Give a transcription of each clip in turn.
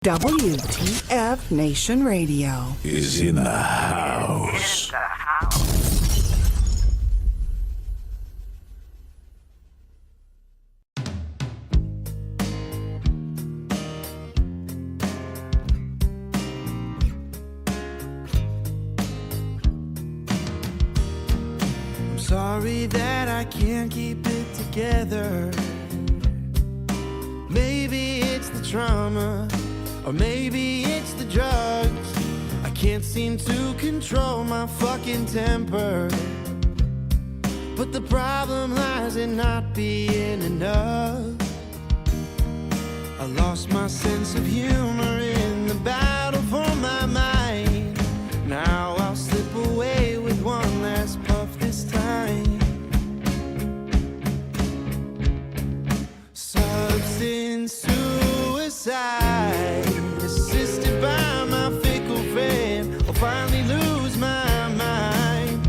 WTF Nation Radio is in the house. I'm sorry that I can't keep it together. Maybe it's the trauma, or maybe it's the drugs. I can't seem to control my fucking temper. But the problem lies in not being enough. I lost my sense of humor in the battle for my mind. Now I'll slip away with one last puff this time. Substance suicide, assisted by my fickle friend. I'll finally lose my mind.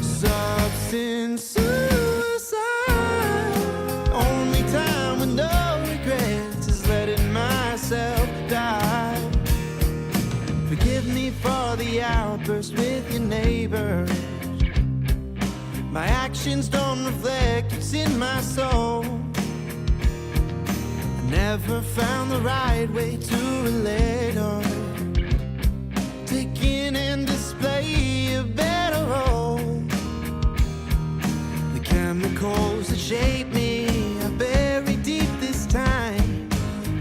Substance suicide, only time with no regrets is letting myself die. Forgive me for the outburst with your neighbors. My actions don't reflect what's in my soul. Never found the right way to relate or take in and display a better role. The chemicals that shape me are buried deep this time.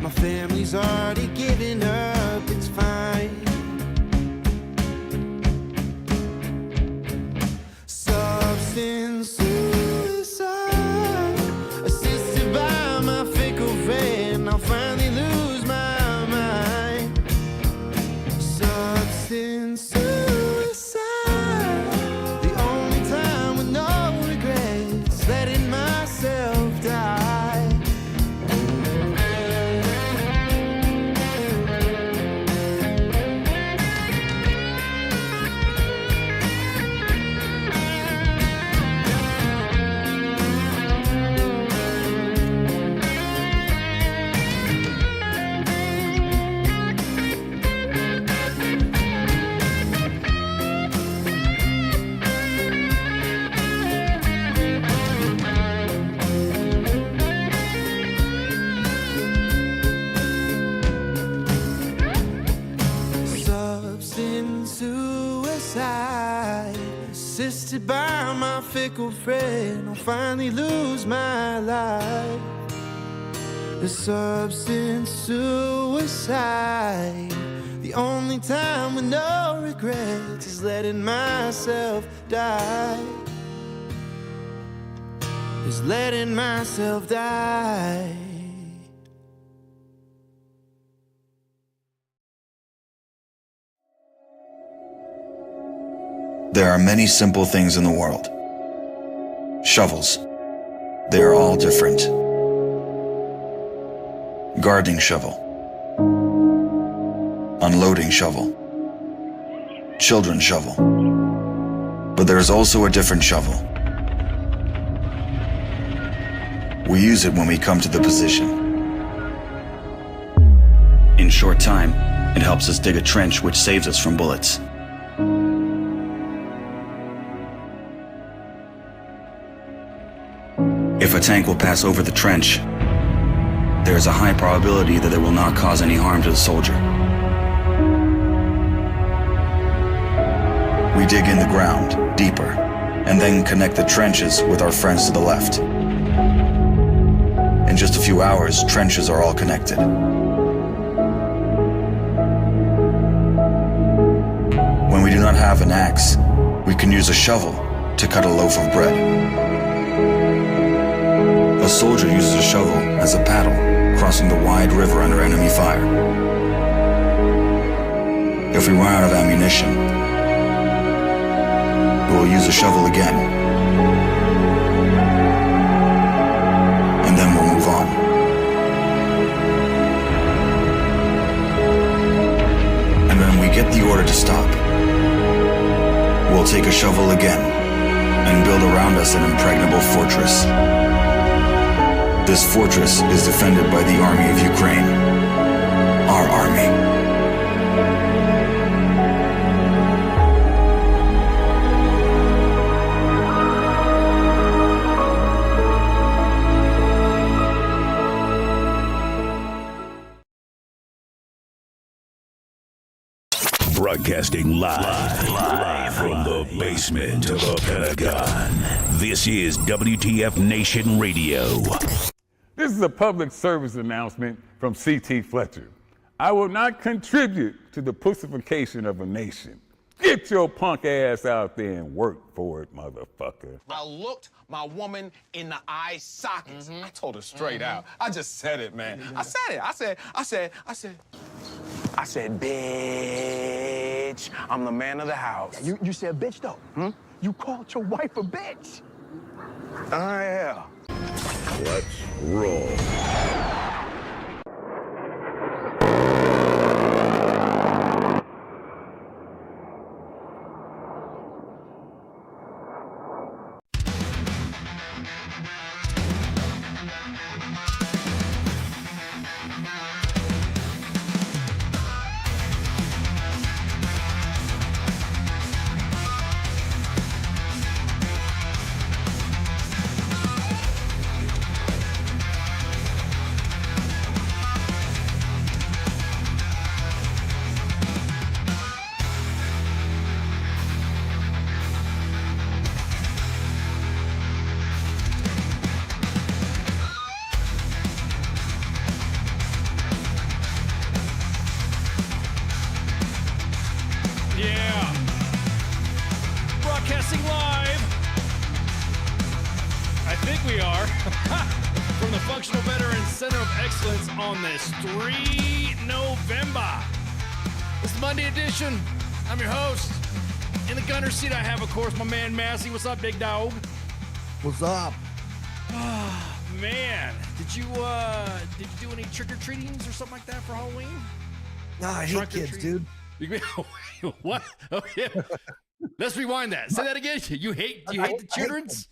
My family's already given up, it's fine. Substance suicide, assisted by my fickle friend. I'll finally lose my mind. Substance suicide, the only time with no regrets, letting myself die. Substance suicide, assisted by my fickle friend. I'll finally lose my life. The substance suicide, the only time with no regrets is letting myself die. Is letting myself die. There are many simple things in the world. Shovels. They are all different. Gardening shovel. Unloading shovel. Children's shovel. But there is also a different shovel. We use it when we come to the position. In short time, it helps us dig a trench which saves us from bullets. If a tank will pass over the trench, there is a high probability that it will not cause any harm to the soldier. We dig in the ground, deeper, and then connect the trenches with our friends to the left. In just a few hours, trenches are all connected. When we do not have an axe, we can use a shovel to cut a loaf of bread. A soldier uses a shovel as a paddle, crossing the wide river under enemy fire. If we run out of ammunition, we will use a shovel again, and then we'll move on. And when we get the order to stop, we'll take a shovel again and build around us an impregnable fortress. This fortress is defended by the army of Ukraine. our army. Broadcasting live from the basement of the Pentagon. This is WTF Nation Radio. This is a public service announcement from C.T. Fletcher. I will not contribute to the pussification of a nation. Get your punk ass out there and work for it, motherfucker. I looked my woman in the eye sockets. I told her straight out. I just said it, man. I said it. I said, bitch, I'm the man of the house. You said bitch, though. You called your wife a bitch. Yeah. Let's roll. Broadcasting live. I think we are. From the Functional Veterans Center of Excellence on this 3 November. It's the Monday edition. I'm your host. In the gunner seat, I have, of course, my man Massey. What's up, big dog? What's up? Man, did you do any trick-or-treatings or something like that for Halloween? Nah, I hate Trunk or kids, treat? dude. What? Okay. Let's rewind that. Say that again. You hate the children's?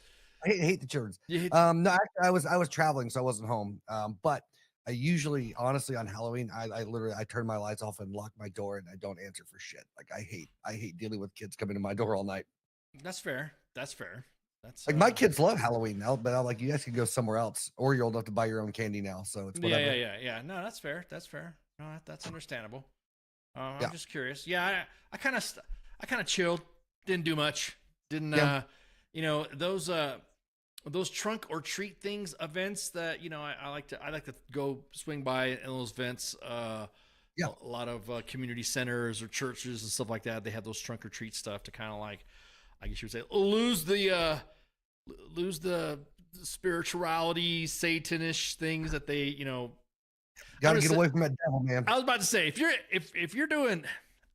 I hate the children's. You hate- No, actually, I was traveling, so I wasn't home. But I usually, honestly, on Halloween, I literally turn my lights off and lock my door, and I don't answer for shit. Like I hate dealing with kids coming to my door all night. That's fair. That's Like my kids love Halloween now, but I'm like, you guys can go somewhere else, or you're old enough to buy your own candy now, so it's whatever. Yeah. No, that's fair. No, that's understandable. I'm Yeah. just curious. Yeah, I kind of chilled. Didn't do much. Didn't Yeah. Those trunk or treat things events that I like to go swing by in those events. Yeah. A lot of community centers or churches and stuff like that. They have those trunk or treat stuff to kind of like, I guess you would say, lose the spirituality, Satanish things that they Gotta get away from that devil, man. I was about to say, if you're doing,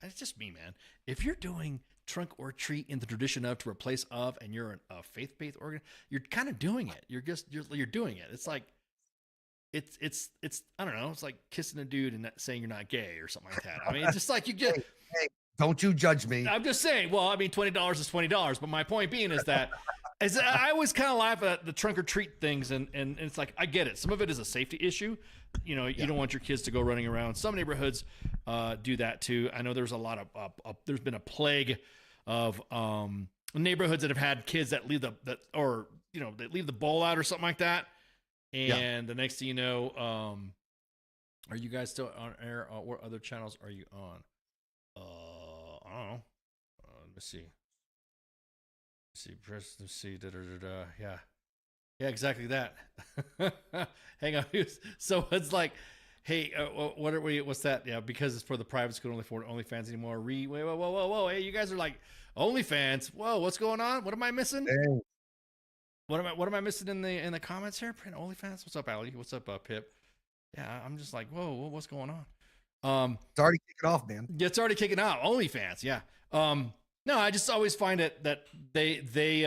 it's just me, man. If you're doing trunk or treat in the tradition of, to replace of, and you're a faith-based organ, you're kind of doing it. You're doing it. It's like, it's I don't know. It's like kissing a dude and saying you're not gay or something like that. I mean, it's just like you get. Hey, don't you judge me. I'm just saying. Well, I mean, $20 is $20, but my point being is that. I always kind of laugh at the trunk or treat things, and it's like, I get it. Some of it is a safety issue. You don't want your kids to go running around. Some neighborhoods do that too. I know there's a lot of there's been a plague of neighborhoods that have had kids that leave they leave the bowl out or something like that. And the next thing you know, are you guys still on air? What other channels are you on? I don't know. Let me see. Let's see. Yeah, exactly that. Hang on. So it's like, hey, what's that? Yeah, because it's for the private school, only for OnlyFans anymore. Whoa. Hey, you guys are like OnlyFans. Whoa, what's going on? What am I missing? Dang. What am I missing in the comments here? Print OnlyFans. What's up, Ali? What's up, Pip? Yeah, I'm just like, whoa, what's going on? It's already kicking off, man. Yeah, it's already kicking out. OnlyFans, yeah. No, I just always find it that they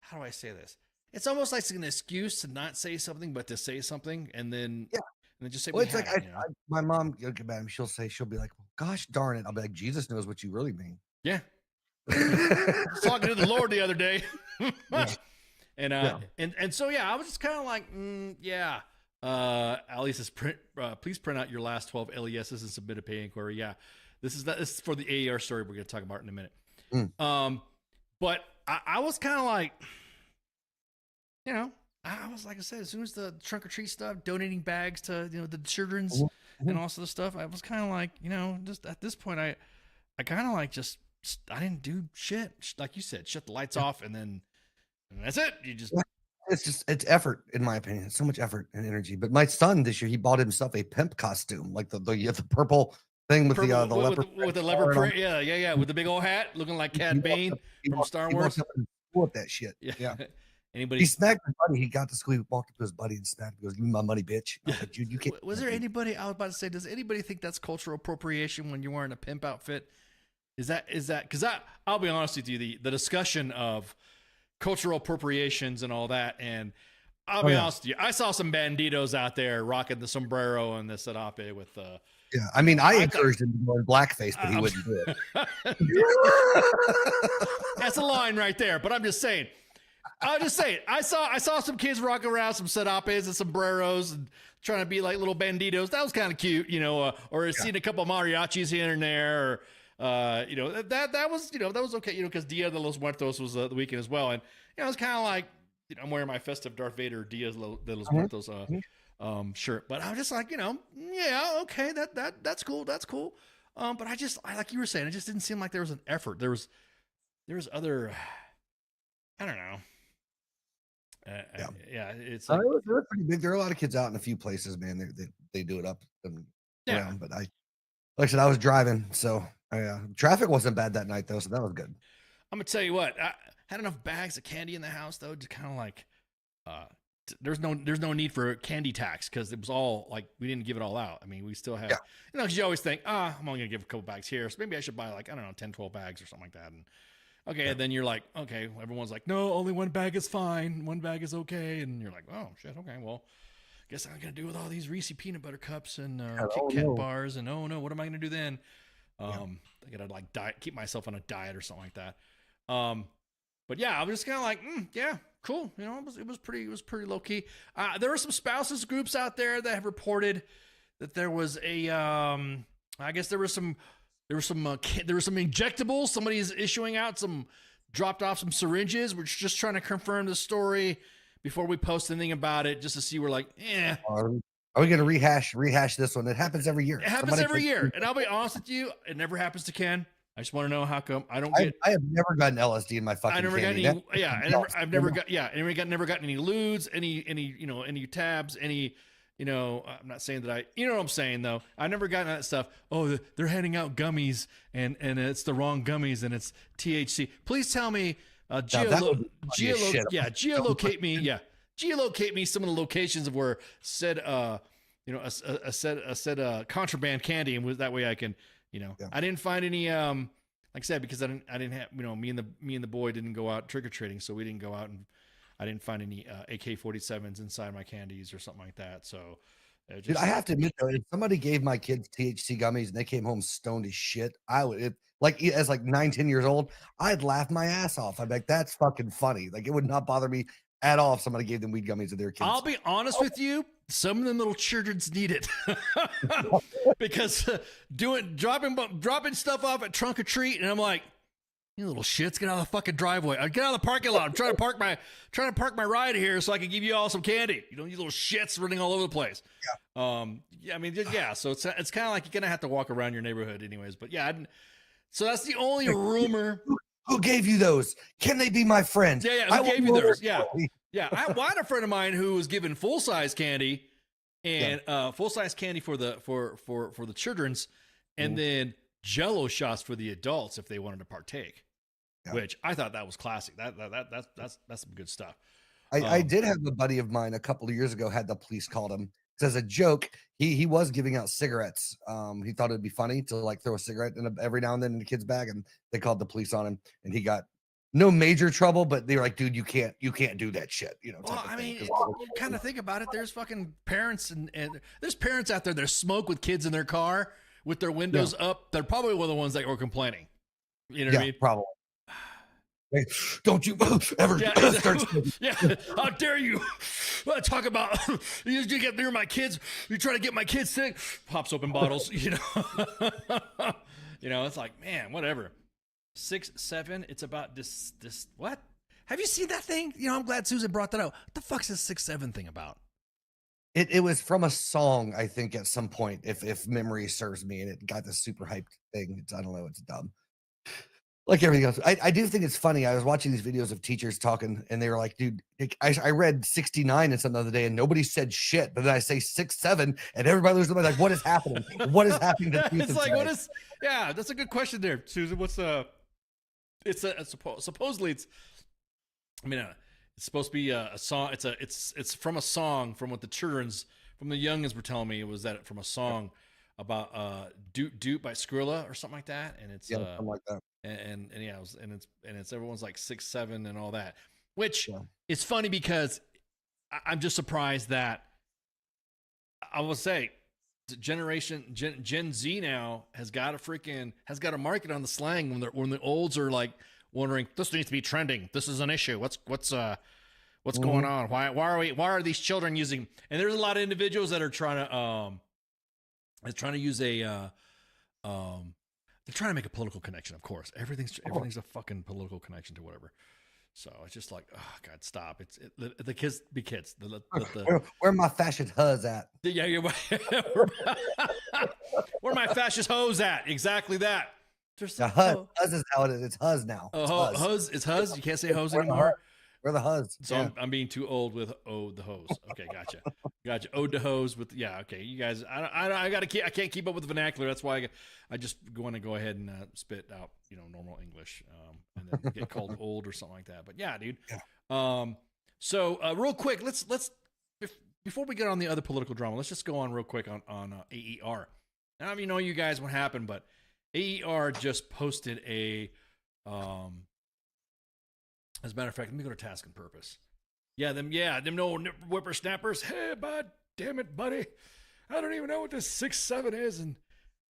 how do I say this? It's almost like an excuse to not say something, but to say something, and then just say. Well, it's like my mom. She'll be like, "Gosh darn it!" I'll be like, "Jesus knows what you really mean." Yeah. I was talking to the Lord the other day, and so I was just kind of like, yeah. Ali says, please print out your last 12 LESs and submit a pay inquiry. Yeah, this is for the AER story we're going to talk about in a minute. But I was kind of like, you know, I was like I said, as soon as the trunk or treat stuff, donating bags to the children's and also the stuff, I was kind of like, just at this point, I kind of like I didn't do shit, like you said, shut the lights off and that's it. You just. It's effort, in my opinion. It's so much effort and energy. But my son this year, he bought himself a pimp costume, like the purple thing with the leopard with the leopard print. Yeah, with the big old hat, looking like Cad Bane from Star Wars. With that shit. Yeah. Anybody? He smacked his buddy. He got to school. He walked up to his buddy and smacked him. He goes, "Give me my money, bitch." I was like, dude, you can't. Was there anybody? I was about to say, does anybody think that's cultural appropriation when you're wearing a pimp outfit? Is that? Because I'll be honest with you, the discussion of cultural appropriations and all that, and I'll be honest with you, I saw some banditos out there rocking the sombrero and the serape with yeah, I mean, I encouraged him to go in blackface, but he wouldn't do it. That's a line right there. But I'm just saying, I saw some kids rocking around some serapes and sombreros and trying to be like little banditos. That was kind of cute, or seeing a couple of mariachis here and there, or that was okay, because Dia de los Muertos was the weekend as well, and it was kind of like, I'm wearing my festive Darth Vader Dia de los Muertos shirt, but I was just like, yeah, okay, that's cool, but I like you were saying, it just didn't seem like there was an effort. There was other, I don't know. It's like, it was pretty big. There are a lot of kids out in a few places, man. They do it up and around, but like I said, I was driving, so. Traffic wasn't bad that night though, so that was good. I'm gonna tell you what, I had enough bags of candy in the house though to kind of like, there's no need for candy tax, because it was all like, we didn't give it all out. I mean, we still have, because you always think, I'm only gonna give a couple bags here, so maybe I should buy like, I don't know, 10, 12 bags or something like that. And and then you're like, okay, everyone's like, no, only one bag is fine, one bag is okay, and you're like, oh shit, okay, well, guess I'm gonna do with all these Reese peanut butter cups and Kit Kat bars, and oh no, what am I gonna do then? I gotta like keep myself on a diet or something like that. But yeah, I was just kind of like, yeah, cool. It was pretty low key. There were some spouses groups out there that have reported that there was I guess there were some injectables. Somebody's issuing out dropped off some syringes. We're just trying to confirm the story before we post anything about it, just to see. We're like, Are we going to rehash this one? It happens every year. It happens every year. And I'll be honest with you, it never happens to Ken. I just want to know how come I don't get. I have never gotten LSD in my fucking. I never candy. got any. I've never got. Yeah, never gotten any ludes, any tabs, any. I'm not saying that I. You know what I'm saying though. I never gotten that stuff. Oh, they're handing out gummies and it's the wrong gummies and it's THC. Please tell me. Geolocate me. Yeah. Geolocate me some of the locations of where said contraband candy, and that way I can, I didn't find any like I said, because I didn't have, me and the boy didn't go out trick or treating, so we didn't go out, and I didn't find any AK-47s inside my candies or something like that. So dude, I have to admit though, if somebody gave my kids THC gummies and they came home stoned as shit, I would as 9-10 years old, I'd laugh my ass off. I'd be like, that's fucking funny. Like, it would not bother me at all if somebody gave them weed gummies to their kids. I'll be honest with you, some of them little children's need it because dropping stuff off at trunk or treat, and I'm like, you little shits, get out of the fucking driveway. Get out of the parking lot. I'm trying to park my ride here so I can give you all some candy. You little shits running all over the place. Yeah. I mean, yeah. So it's kind of like you're gonna have to walk around your neighborhood anyways. But yeah, so that's the only rumor. Who gave you those? Can they be my friends? Yeah. Who gave you those? Yeah. I had a friend of mine who was given full size candy, and full size candy for the children's, and then Jello shots for the adults if they wanted to partake. Which I thought that was classic. That's some good stuff. I did have a buddy of mine a couple of years ago had the police called him. As a joke, he was giving out cigarettes. He thought it'd be funny to like throw a cigarette every now and then in the kid's bag, and they called the police on him, and he got no major trouble, but they were like, dude, you can't do that shit. Well, I mean, you kind of think about it. There's fucking parents and there's parents out there that smoke with kids in their car with their windows up. They're probably one of the ones that were complaining. You know what I mean? Probably. Like, don't you ever start. Yeah, how dare you talk about you get near my kids? You try to get my kids sick. Pops open bottles, you know. You know, it's like, man, whatever. 6'7". It's about this. What? Have you seen that thing? You know, I'm glad Susan brought that up. What the fuck's this 6'7" thing about? It was from a song, I think, at some point, if memory serves me, and it got this super hyped thing. I don't know, it's dumb. Like everything else. I do think it's funny. I was watching these videos of teachers talking, and they were like, dude, I read 69 and something the other day, and nobody said shit. But then I say 6'7", and everybody loses their mind, like, what is happening? What is happening to youth It's like, today? what is, yeah, that's a good question there, Susan. What's supposedly it's, I mean, it's supposed to be a song. It's from a song from what the youngins were telling me. It was that from a song about Doot by Skrilla or something like that. And it's something like that. And yeah, it's everyone's like 6'7" and all that, which is funny because I'm just surprised that I will say Gen Z now has got a market on the slang when the olds are like wondering, this needs to be trending. This is an issue. What's going on? Why are these children using? And there's a lot of individuals that are trying to use they're trying to make a political connection. Of course, everything's a fucking political connection to whatever. So it's just like, oh God, stop! The kids be kids. Where my fascist huz at? Yeah, where my fascist hose at? Exactly that. Huz is how it is. It's huz now. Oh, huz. It's huz. You can't say hose anymore. We're the huz. So I'm being too old with the hose. Okay, gotcha. Ode to hose with okay. You guys, I can't keep up with the vernacular. That's why I just want to go ahead and spit out normal English and then get called old or something like that. But yeah, dude. Yeah. So real quick, let's before we get on the other political drama, let's just go on real quick on AER. I don't even know you guys what happened, but AER just posted a as a matter of fact, let me go to Task and Purpose. Them no whippersnappers. Hey, bud, damn it, buddy. I don't even know what this 6'7" is, and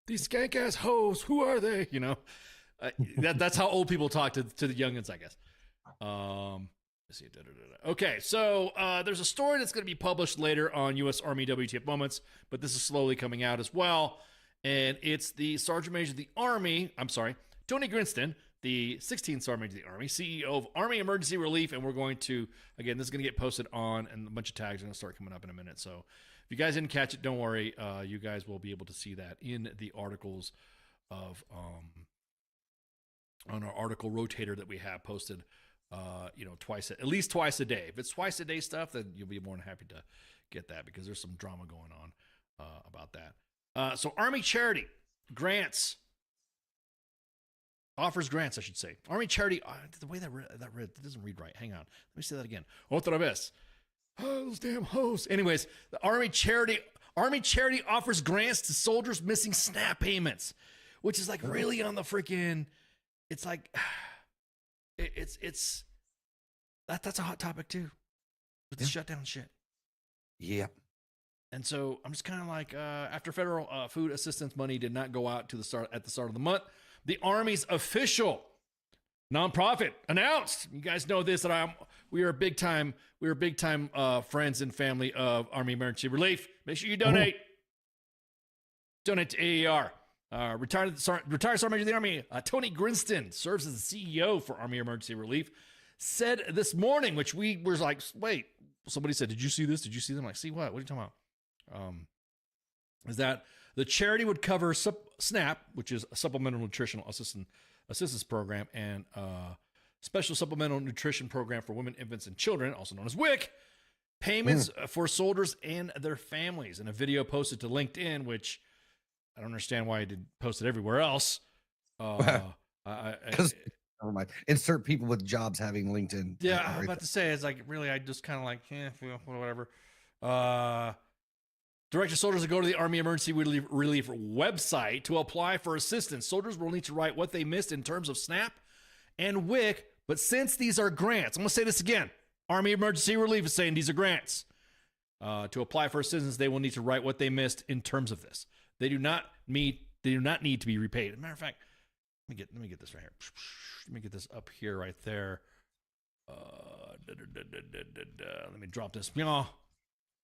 these skank ass hoes, who are they? That's how old people talk to the youngins, I guess. Let's see. Okay, so there's a story that's going to be published later on U.S. Army WTF Moments, but this is slowly coming out as well, and it's the Sergeant Major of the Army. I'm sorry, Tony Grinston, the 16th Sergeant Major of the Army, CEO of Army Emergency Relief, and we're going to, again, this is going to get posted on, and a bunch of tags are going to start coming up in a minute. So if you guys didn't catch it, don't worry. You guys will be able to see that in the articles of, on our article rotator that we have posted, at least twice a day. If it's twice a day stuff, then you'll be more than happy to get that because there's some drama going on about that. So Army Charity grants. Offers grants, I should say. Army Charity, the way that read, it doesn't read right. Hang on. Let me say that again. Otra vez. Oh, those damn hoes. Anyways, the Army Charity offers grants to soldiers missing SNAP payments, which is like really on the freaking, it's like, that's a hot topic too, with the shutdown shit. Yeah. And so I'm just kind of like, after federal food assistance money did not go out at the start of the month, the Army's official nonprofit announced. You guys know this that we are big time friends and family of Army Emergency Relief. Make sure you donate. Donate to AER. Retired Sergeant Major of the Army Tony Grinston serves as the CEO for Army Emergency Relief. Said this morning, which we were like, wait. Somebody said, "Did you see this? Did you see them?" I'm like, see what? What are you talking about? Is that the charity would cover SNAP, which is a Supplemental Nutritional Assistance Program, and Special Supplemental Nutrition Program for Women, Infants, and Children, also known as WIC, payments for soldiers and their families. In a video posted to LinkedIn, which I don't understand why I didn't post it everywhere else. Never mind. Insert people with jobs having LinkedIn. Yeah, I'm about to say, it's like, really, I just kind of like, whatever. Directed soldiers to go to the Army Emergency Relief website to apply for assistance. Soldiers will need to write what they missed in terms of SNAP and WIC, but since these are grants, I'm going to say this again. Army Emergency Relief is saying these are grants. To apply for assistance, they will need to write what they missed in terms of this. They do not need to be repaid. As a matter of fact, Let me get this right here. Let me get this up here right there. Let me drop this. Let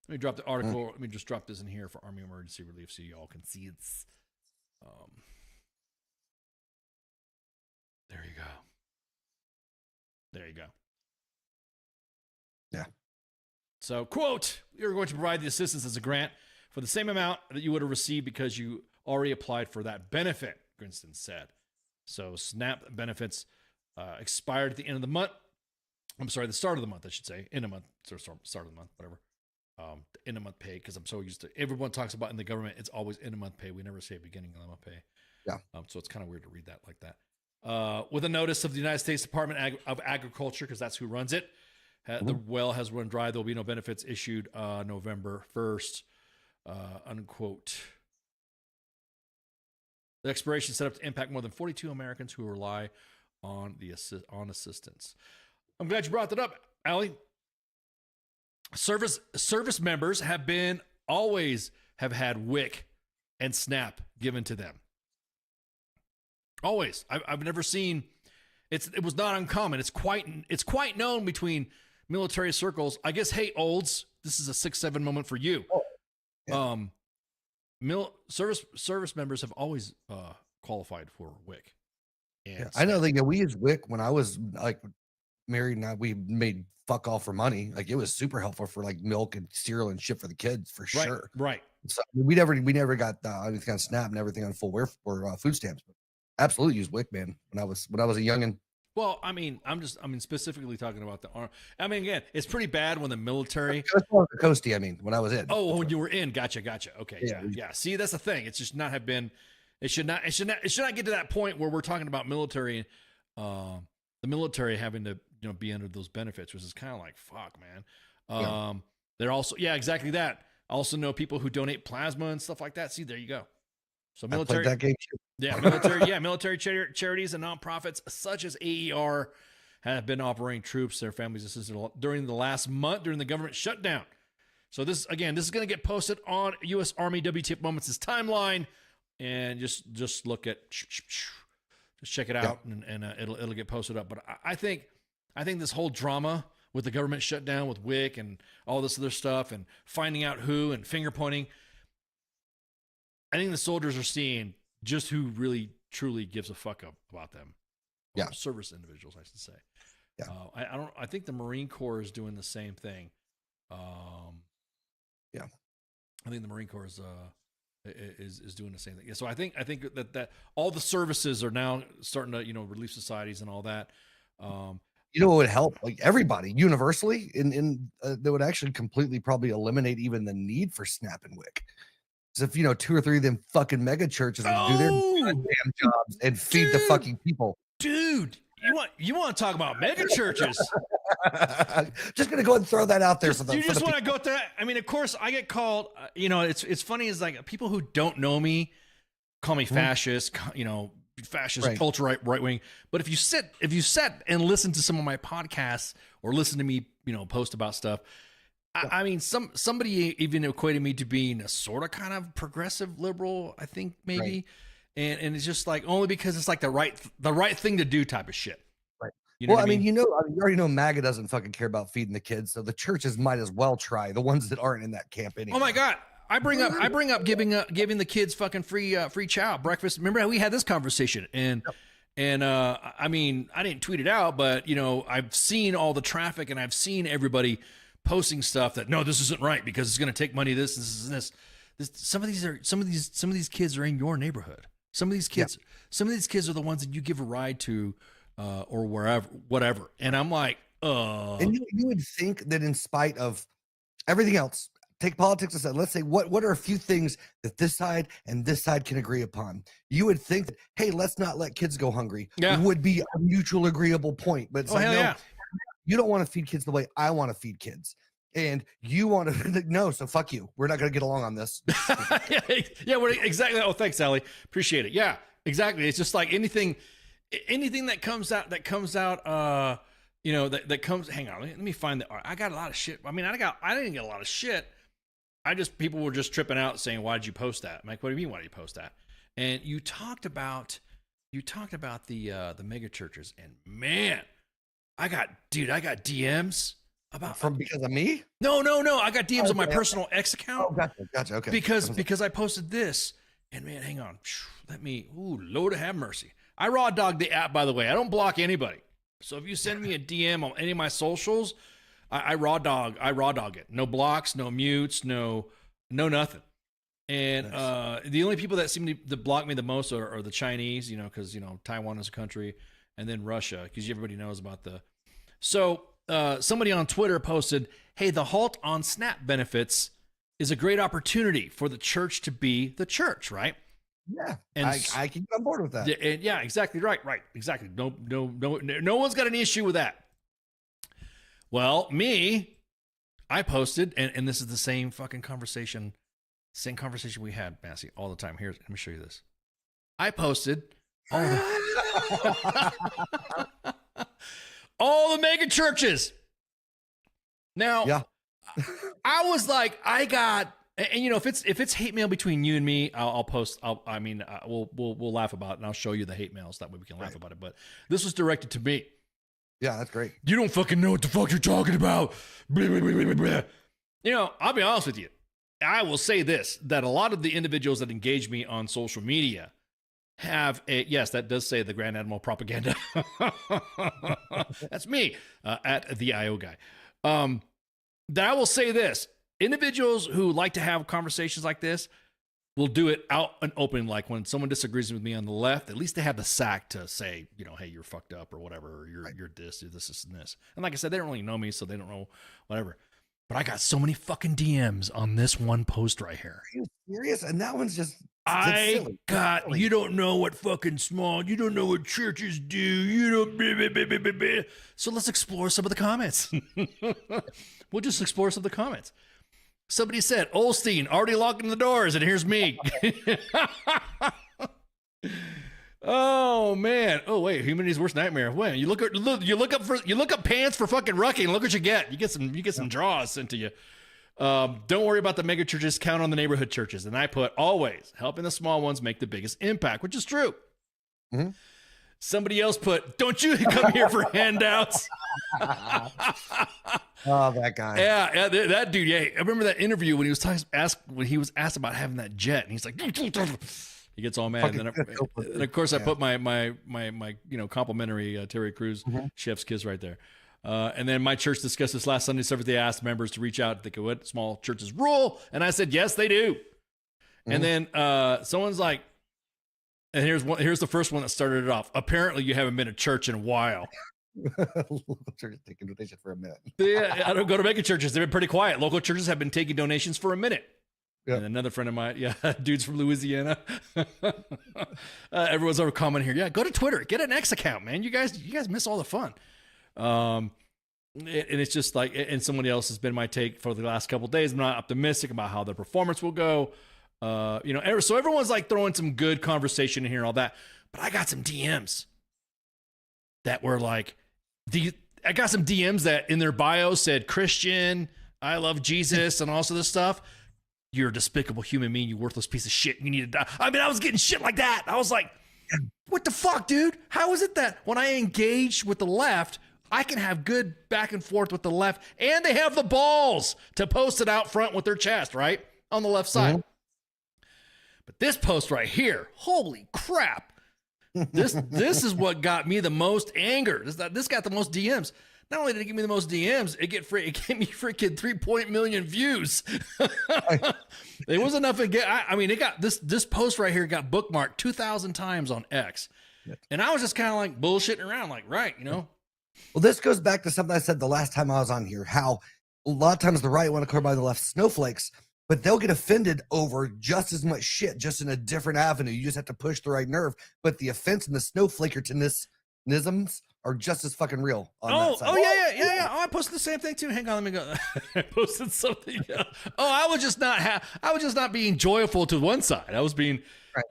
me drop the article. Let me just drop this in here for Army Emergency Relief so y'all can see it's. There you go. There you go. Yeah. So, quote, we are going to provide the assistance as a grant for the same amount that you would have received because you already applied for that benefit, Grinston said. So, SNAP benefits expired at the end of the month. I'm sorry, the start of the month, I should say. End of month, start of the month, whatever. The end of month pay, because I'm so used to, everyone talks about in the government, it's always end of month pay. We never say beginning of the month pay. Yeah. So it's kind of weird to read that like that. With a notice of the United States Department of Agriculture, because that's who runs it. The well has run dry. There will be no benefits issued November 1st, unquote. The expiration set up to impact more than 42 Americans who rely on assistance. I'm glad you brought that up, Allie. Service members always have had WIC and SNAP given to them. Always. I've never seen. It was not uncommon. It's quite known between military circles. I guess. Hey, Olds, this is a 6-7 moment for you. Oh, yeah. Service members have always qualified for WIC. And I know that we used WIC when I was like married, and we made fuck all for money. Like it was super helpful for like milk and cereal and shit for the kids for sure. Right. So we never got anything on SNAP and everything on full or food stamps. But absolutely used WIC, man. When I was a youngin'. Well, I mean, I'm specifically talking about the arm. I mean, again, it's pretty bad when the military. Coastie, I mean, when I was in. Oh, when you were in, gotcha. Okay, Yeah. yeah. See, that's the thing. It's just not have been. It should not get to that point where we're talking about military, the military having to be under those benefits, which is kind of like fuck, man. They're also exactly that. I also know people who donate plasma and stuff like that. See, there you go. So military. I played that game too. Military charities and nonprofits such as AER have been operating troops, their families assisted during the last month during the government shutdown. So this is going to get posted on U.S. Army WTF Moments' timeline, and just look at, just check it out, and it'll get posted up. But I think this whole drama with the government shutdown, with WIC and all this other stuff, and finding out who and finger pointing, I think the soldiers are seeing just who really truly gives a fuck up about them. Yeah. Service individuals, I should say. Yeah. I think the Marine Corps is doing the same thing. Yeah. I think the Marine Corps is doing the same thing. Yeah. So I think that all the services are now starting to, relief societies and all that. What would help, like everybody universally, that would actually completely probably eliminate even the need for SNAP and WIC. If 2 or 3 of them fucking mega churches would do their goddamn jobs and feed the fucking people. Dude, you want to talk about mega churches? Just gonna go and throw that out there. You just want to go through that? I mean, of course, I get called. It's funny. Is like people who don't know me call me fascist. Fascist, Right. ultra right wing. But if you sit and listen to some of my podcasts or listen to me, post about stuff. I mean, somebody even equated me to being a sort of kind of progressive liberal, I think maybe, right. and it's just like only because it's like the right thing to do type of shit. Right. You know well, I mean, mean? you already know MAGA doesn't fucking care about feeding the kids, so the churches might as well try the ones that aren't in that camp anyway. Oh my God. I bring up giving the kids fucking free chow breakfast. Remember how we had this conversation and I mean, I didn't tweet it out, but I've seen all the traffic and I've seen everybody posting stuff that no, this isn't right because it's going to take money. This. Some of these kids are in your neighborhood. Some of these kids are the ones that you give a ride to, or wherever, whatever. And I'm like, And you would think that in spite of everything else, take politics aside, let's say what are a few things that this side and this side can agree upon? You would think that, hey, let's not let kids go hungry. Yeah. Would be a mutual agreeable point. But it's you don't want to feed kids the way I want to feed kids. And you want to no, so fuck you. We're not going to get along on this. Exactly. Oh, thanks, Allie. Appreciate it. Yeah, exactly. It's just like anything that comes out, that comes. Hang on, let me find the. I got a lot of shit. I mean, I didn't get a lot of shit. People were just tripping out saying, "Why did you post that?" I'm like, "What do you mean? Why did you post that?" And you talked about you talked about the mega churches, and man, I got DMs about because of me. No, I got DMs on my personal X account. Oh, gotcha. Okay. Because I posted this, and man, hang on, Lord have mercy. I raw dog the app, by the way. I don't block anybody. So if you send me a DM on any of my socials, I raw dog it. No blocks, no mutes, no nothing. And the only people that seem to block me the most are the Chinese, because Taiwan is a country, and then Russia, because everybody knows about the. So somebody on Twitter posted, "Hey, the halt on SNAP benefits is a great opportunity for the church to be the church, right?" Yeah, and I can get on board with that. Yeah, exactly right, exactly. No one's got an issue with that. Well, I posted, and this is the same fucking conversation. Same conversation we had, Massey, all the time. Here, let me show you this. I posted all the mega churches. Now, yeah. I was like, if it's hate mail between you and me, I'll post. We'll laugh about it, and I'll show you the hate mails. That way we can laugh about it. But this was directed to me. Yeah, that's great. You don't fucking know what the fuck you're talking about. Blah, blah, blah, blah, blah. I'll be honest with you. I will say this, that a lot of the individuals that engage me on social media have yes, that does say the Grand Admiral propaganda. That's me at the IO guy. That I will say this, individuals who like to have conversations like this will do it out and open. Like when someone disagrees with me on the left, at least they have the sack to say, hey, you're fucked up or whatever, or you're this, and this. And like I said, they don't really know me, so they don't know whatever. But I got so many fucking DMs on this one post right here. Are you serious? And that one's just you don't know what fucking small, you don't know what churches do, you don't blah, blah, blah, blah, blah. So let's explore some of the comments. We'll just explore some of the comments. Somebody said, Olstein already locking the doors, and here's me. Oh man! Oh wait, humanity's worst nightmare. When you look up pants for fucking Rucky, and look what you get. You get some draws sent to you. Don't worry about the mega churches. Count on the neighborhood churches. And I put always helping the small ones make the biggest impact, which is true. Mm-hmm. Somebody else put, don't you come here for handouts. Oh, that guy. Yeah, that dude. Yeah, I remember that interview when he was asked about having that jet, and he's like, he gets all mad. And of course, I put my complimentary Terry Crews chef's kiss right there. And then my church discussed this last Sunday service. They asked members to reach out and think of what small churches rule, and I said yes, they do. And then someone's like, and here's the first one that started it off. Apparently, you haven't been to church in a while. Local churches taking donations for a minute. Yeah, I don't go to mega churches. They've been pretty quiet. Local churches have been taking donations for a minute. Yep. And another friend of mine, dudes from Louisiana. Everyone's over commenting here. Yeah, go to Twitter. Get an X account, man. You guys miss all the fun. And it's just like, and somebody else has been my take for the last couple of days. I'm not optimistic about how their performance will go. So everyone's like throwing some good conversation in here and all that. But I got some DMs that were like, I got some DMs that in their bio said Christian, I love Jesus, and also this stuff. You're a despicable human being, you worthless piece of shit. You need to die. I mean, I was getting shit like that. I was like, what the fuck, dude? How is it that when I engage with the left, I can have good back and forth with the left, and they have the balls to post it out front with their chest, right? On the left side. But this post right here, holy crap. This is what got me the most anger. This got the most DMs. Not only did it give me the most DMs, it gave me freaking 3 million views. It was enough to get. It got this post right here got bookmarked 2,000 times on X, and I was just kind of like bullshitting around, like, right, Well, this goes back to something I said the last time I was on here. How a lot of times the right want to call by the left snowflakes, but they'll get offended over just as much shit, just in a different avenue. You just have to push the right nerve. But the offense and the snowflakertonisms are just as fucking real. Yeah. Oh, I posted the same thing too. Hang on, let me go. I posted something. I was just not being joyful to one side. I was being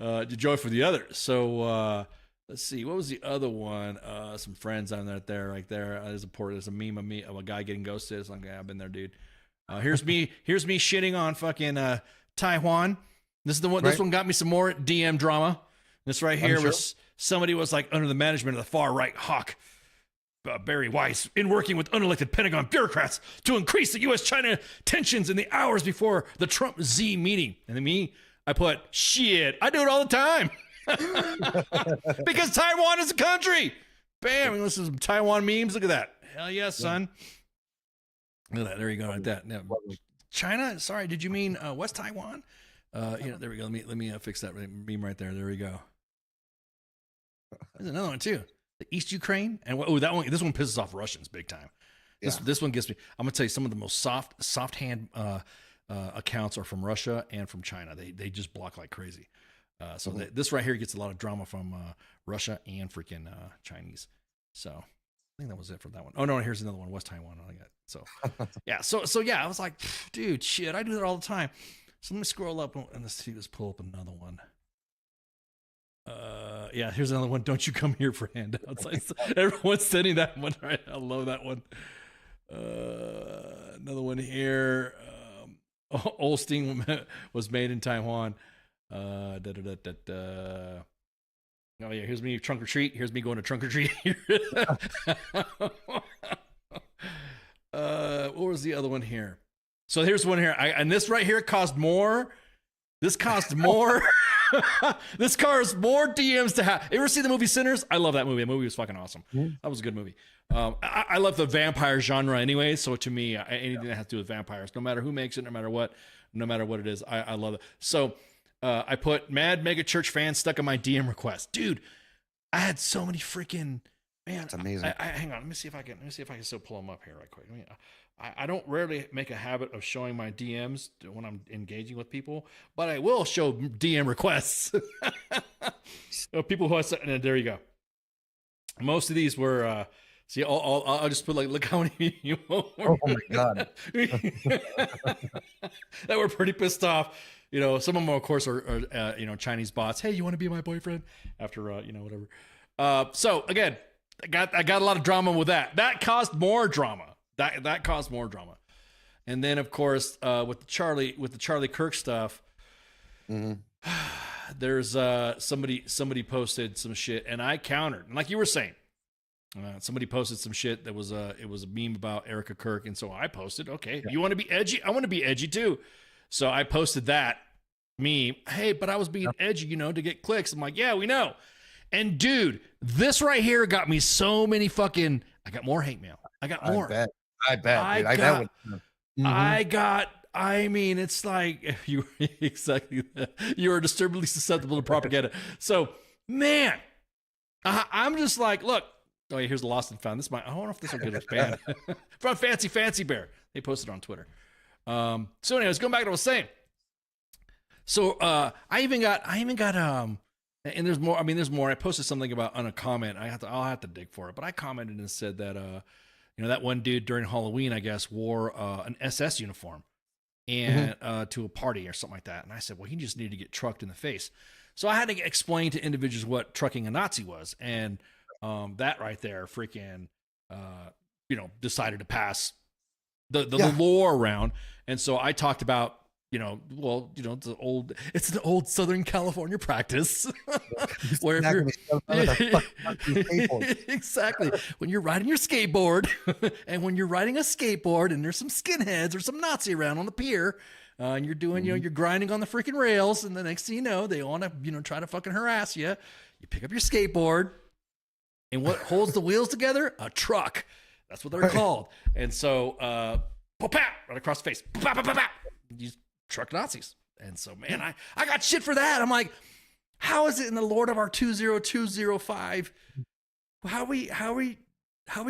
joyful for the other. So let's see, what was the other one? Some friends on there, right there. There's a meme of a guy getting ghosted. It's like, yeah, I've been there, dude. Here's me shitting on fucking Taiwan. This is the one. Right. This one got me some more DM drama. This right here was somebody was like under the management of the far right hawk, Barry Weiss, in working with unelected Pentagon bureaucrats to increase the U.S.-China tensions in the hours before the Trump-Z meeting. And then me, I put, shit, I do it all the time. Because Taiwan is a country. Bam, we listen to some Taiwan memes. Look at that. Hell yes, son. Look at that. There you go, like that. Now, China? Sorry, did you mean West Taiwan? There we go. Let me fix that meme right there. There we go. There's another one too. The East Ukraine, and this one pisses off Russians big time. This one gets me. I'm gonna tell you, some of the most soft hand accounts are from Russia and from China. They just block like crazy. So this right here gets a lot of drama from Russia and freaking Chinese. So I think that was it for that one. Oh no, here's another one, West Taiwan. I got so yeah. So yeah, I was like, dude, shit, I do that all the time. So let me scroll up and let's pull up another one. Yeah, here's another one. Don't you come here for handouts. Everyone's sending that one. Right? I love that one. Another one here. Olstein was made in Taiwan. Oh yeah, here's me trunk or treat. Here's me going to trunk or treat. What was the other one here? So here's one here. And this right here cost more. This cost more. This costs more DMs to have. You ever see the movie Sinners? I love that movie. The movie was fucking awesome. That was a good movie. I love the vampire genre anyway. So to me, anything that has to do with vampires, no matter who makes it, no matter what it is, I love it. So I put mad mega church fans stuck in my DM request. Dude, I had so many freaking, man. It's amazing. Hang on. Let me see if I can still pull them up here right quick. I don't rarely make a habit of showing my DMs when I'm engaging with people, but I will show DM requests. People who I said, and there you go. Most of these were, see, I'll just put like, look how many you. Oh my God. That were pretty pissed off. Some of them, of course, are Chinese bots. Hey, you want to be my boyfriend? After, whatever. So again, I got a lot of drama with that. That caused more drama. That caused more drama. And then, of course, with the Charlie Kirk stuff, there's somebody posted some shit, and I countered. And like you were saying, somebody posted some shit that was it was a meme about Erica Kirk, and so I posted, okay, you want to be edgy? I want to be edgy too. So I posted that meme. Hey, but I was being edgy, to get clicks. I'm like, yeah, we know. And dude, this right here got me so many fucking. I got more hate mail. I got more. I bet. I mean, it's like you exactly that. You are disturbingly susceptible to propaganda. So, man, I'm just like, look. Oh, yeah, here's the Lost and Found. I wonder if this will get us banned. From Fancy Bear. They posted on Twitter. So, anyways, going back to what I was saying. So, I even got, and there's more. I mean, there's more. I posted something about on a comment. I'll have to dig for it. But I commented and said that, that one dude during Halloween, I guess, wore an SS uniform and to a party or something like that. And I said, well, he just needed to get trucked in the face. So I had to explain to individuals what trucking a Nazi was. And that right there freaking, decided to pass the lore around. And so I talked about, it's the old Southern California practice where exactly when you're riding your skateboard and when you're riding a skateboard and there's some skinheads or some Nazi around on the pier and you're doing, you're grinding on the freaking rails. And the next thing you know, they want to, try to fucking harass you. You pick up your skateboard and what holds the wheels together? A truck. That's what they're called. And so, right across the face. You truck Nazis. And so, man, I got shit for that. I'm like, how is it in the Lord of our 20205? How are we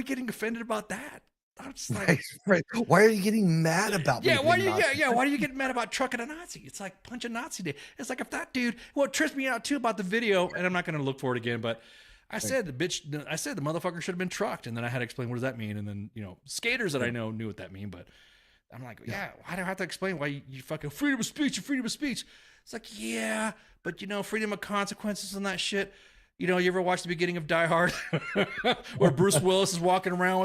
getting offended about that? I'm just like, right. Why are you getting mad about me? Why are you getting mad about trucking a Nazi? It's like punch a Nazi day. It's like if that dude, it trips me out too about the video, and I'm not gonna look for it again, but I said the motherfucker should have been trucked, and then I had to explain what does that mean, and then skaters that I know knew what that mean, but I'm like, why do I have to explain why you fucking freedom of speech and freedom of speech? It's like, yeah, but freedom of consequences and that shit. You ever watch the beginning of Die Hard where Bruce Willis is walking around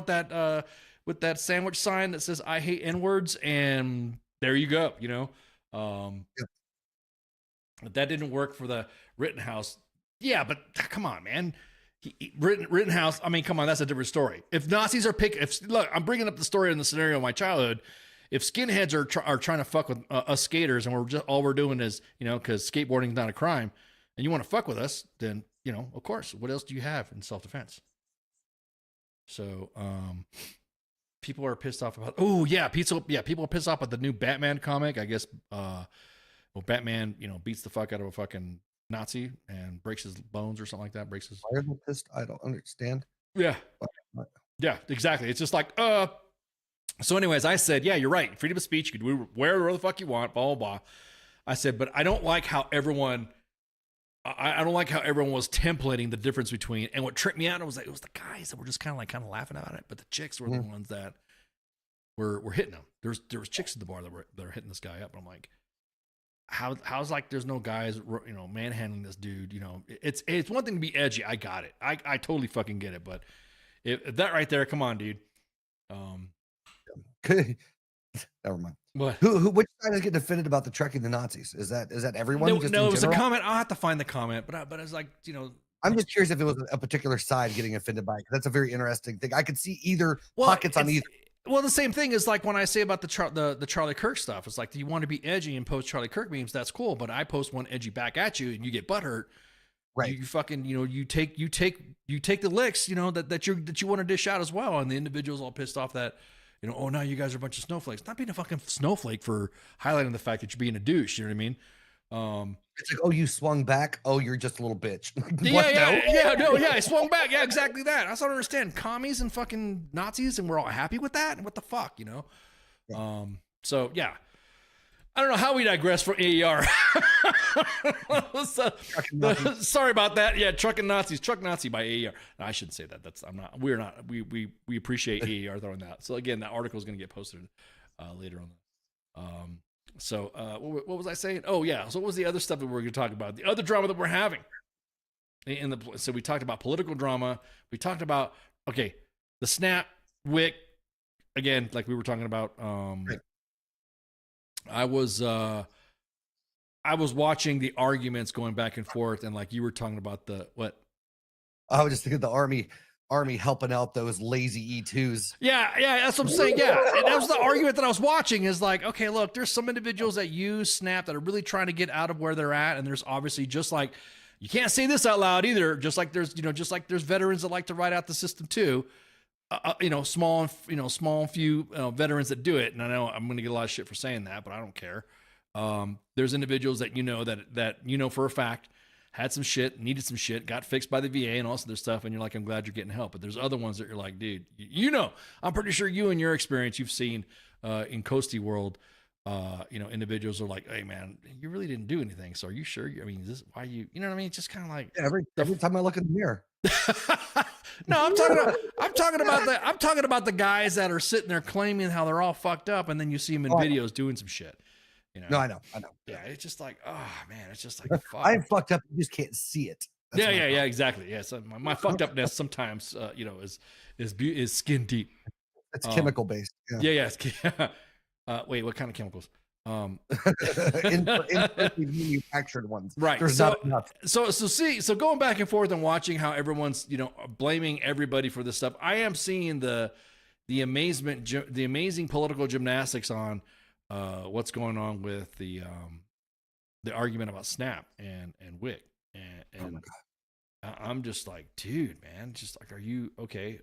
with that sandwich sign that says I hate N-words, and there you go, But that didn't work for the Rittenhouse, Yeah, but come on, man. Rittenhouse, I mean, come on, that's a different story. If Nazis are look, I'm bringing up the story in the scenario of my childhood. If skinheads are trying to fuck with us skaters, and all we're doing is, because skateboarding is not a crime, and you want to fuck with us, then, of course, what else do you have in self-defense? So, people are pissed off about, people are pissed off about the new Batman comic. I guess, Batman, beats the fuck out of a fucking Nazi and breaks his bones or something like that. Why are they pissed? I don't understand. Yeah. Yeah, exactly. It's just like, so anyways, I said, yeah, you're right. Freedom of speech. You can do whatever the fuck you want, blah, blah, blah. I said, but I don't like how everyone, I don't like how everyone was templating the difference between, and what tripped me out was like, it was the guys that were just kind of laughing about it, but the chicks were the ones that were hitting them. There was chicks at the bar that were hitting this guy up. And I'm like, how's like there's no guys manhandling this dude? It's one thing to be edgy. I got it. I totally fucking get it. But if that right there, come on, dude. Never mind. What? Which side is getting offended about the trucking the Nazis? Is that everyone? No, it was a comment. I'll have to find the comment, but it's like, I'm just curious if it was a particular side getting offended by it. That's a very interesting thing. I could see either pockets on either. Well, the same thing is like when I say about the Charlie Kirk stuff. It's like, do you want to be edgy and post Charlie Kirk memes? That's cool, but I post one edgy back at you, and you get butthurt. Right? You fucking you take the licks that you want to dish out as well, and the individual's all pissed off that oh, now you guys are a bunch of snowflakes. Not being a fucking snowflake for highlighting the fact that you're being a douche. You know what I mean? It's like, oh, you swung back. Oh, you're just a little bitch. I swung back. Yeah, exactly that. I just don't understand. Commies and fucking Nazis, and we're all happy with that? What the fuck, Yeah. So, yeah. I don't know how we digress from AER. Sorry about that. Yeah, Truck Nazi by AER. No, I shouldn't say that. We're not. We appreciate AER throwing that. So again, that article is going to get posted later on. So what was I saying? Oh yeah. So what was the other stuff that we were going to talk about? The other drama that we're having. So we talked about political drama. We talked about the Snap, Wick. Again, like we were talking about. Right. I was watching the arguments going back and forth, and like you were talking about what? I was just thinking the army helping out those lazy E2s. Yeah, that's what I'm saying. Yeah, and that was the argument that I was watching. Is like, okay, look, there's some individuals that use Snap that are really trying to get out of where they're at, and there's obviously just like you can't say this out loud either. Just like there's veterans that like to ride out the system too. Small and few veterans that do it. And I know I'm going to get a lot of shit for saying that, but I don't care. There's individuals that that for a fact had some shit, needed some shit, got fixed by the VA and all this other stuff. And you're like, I'm glad you're getting help. But there's other ones that you're like, dude, I'm pretty sure you in your experience, you've seen in Coastie world, individuals are like, hey man, you really didn't do anything. So are you sure? I mean, is this why you know what I mean? It's just kind of like every time I look in the mirror. No, I'm talking about the guys that are sitting there claiming how they're all fucked up, and then you see them in videos doing some shit. No, I know. Yeah, it's just like, oh man, it's just like fuck. I'm fucked up. You just can't see it. That's yeah, exactly. Yeah, so my fucked upness sometimes, is skin deep. It's chemical based. Yeah. Wait, what kind of chemicals? Manufactured ones, right? There's not enough. So going back and forth and watching how everyone's blaming everybody for this stuff. I am seeing the amazing political gymnastics on what's going on with the argument about Snap and Wick and I'm just like, dude, man, just like, are you okay?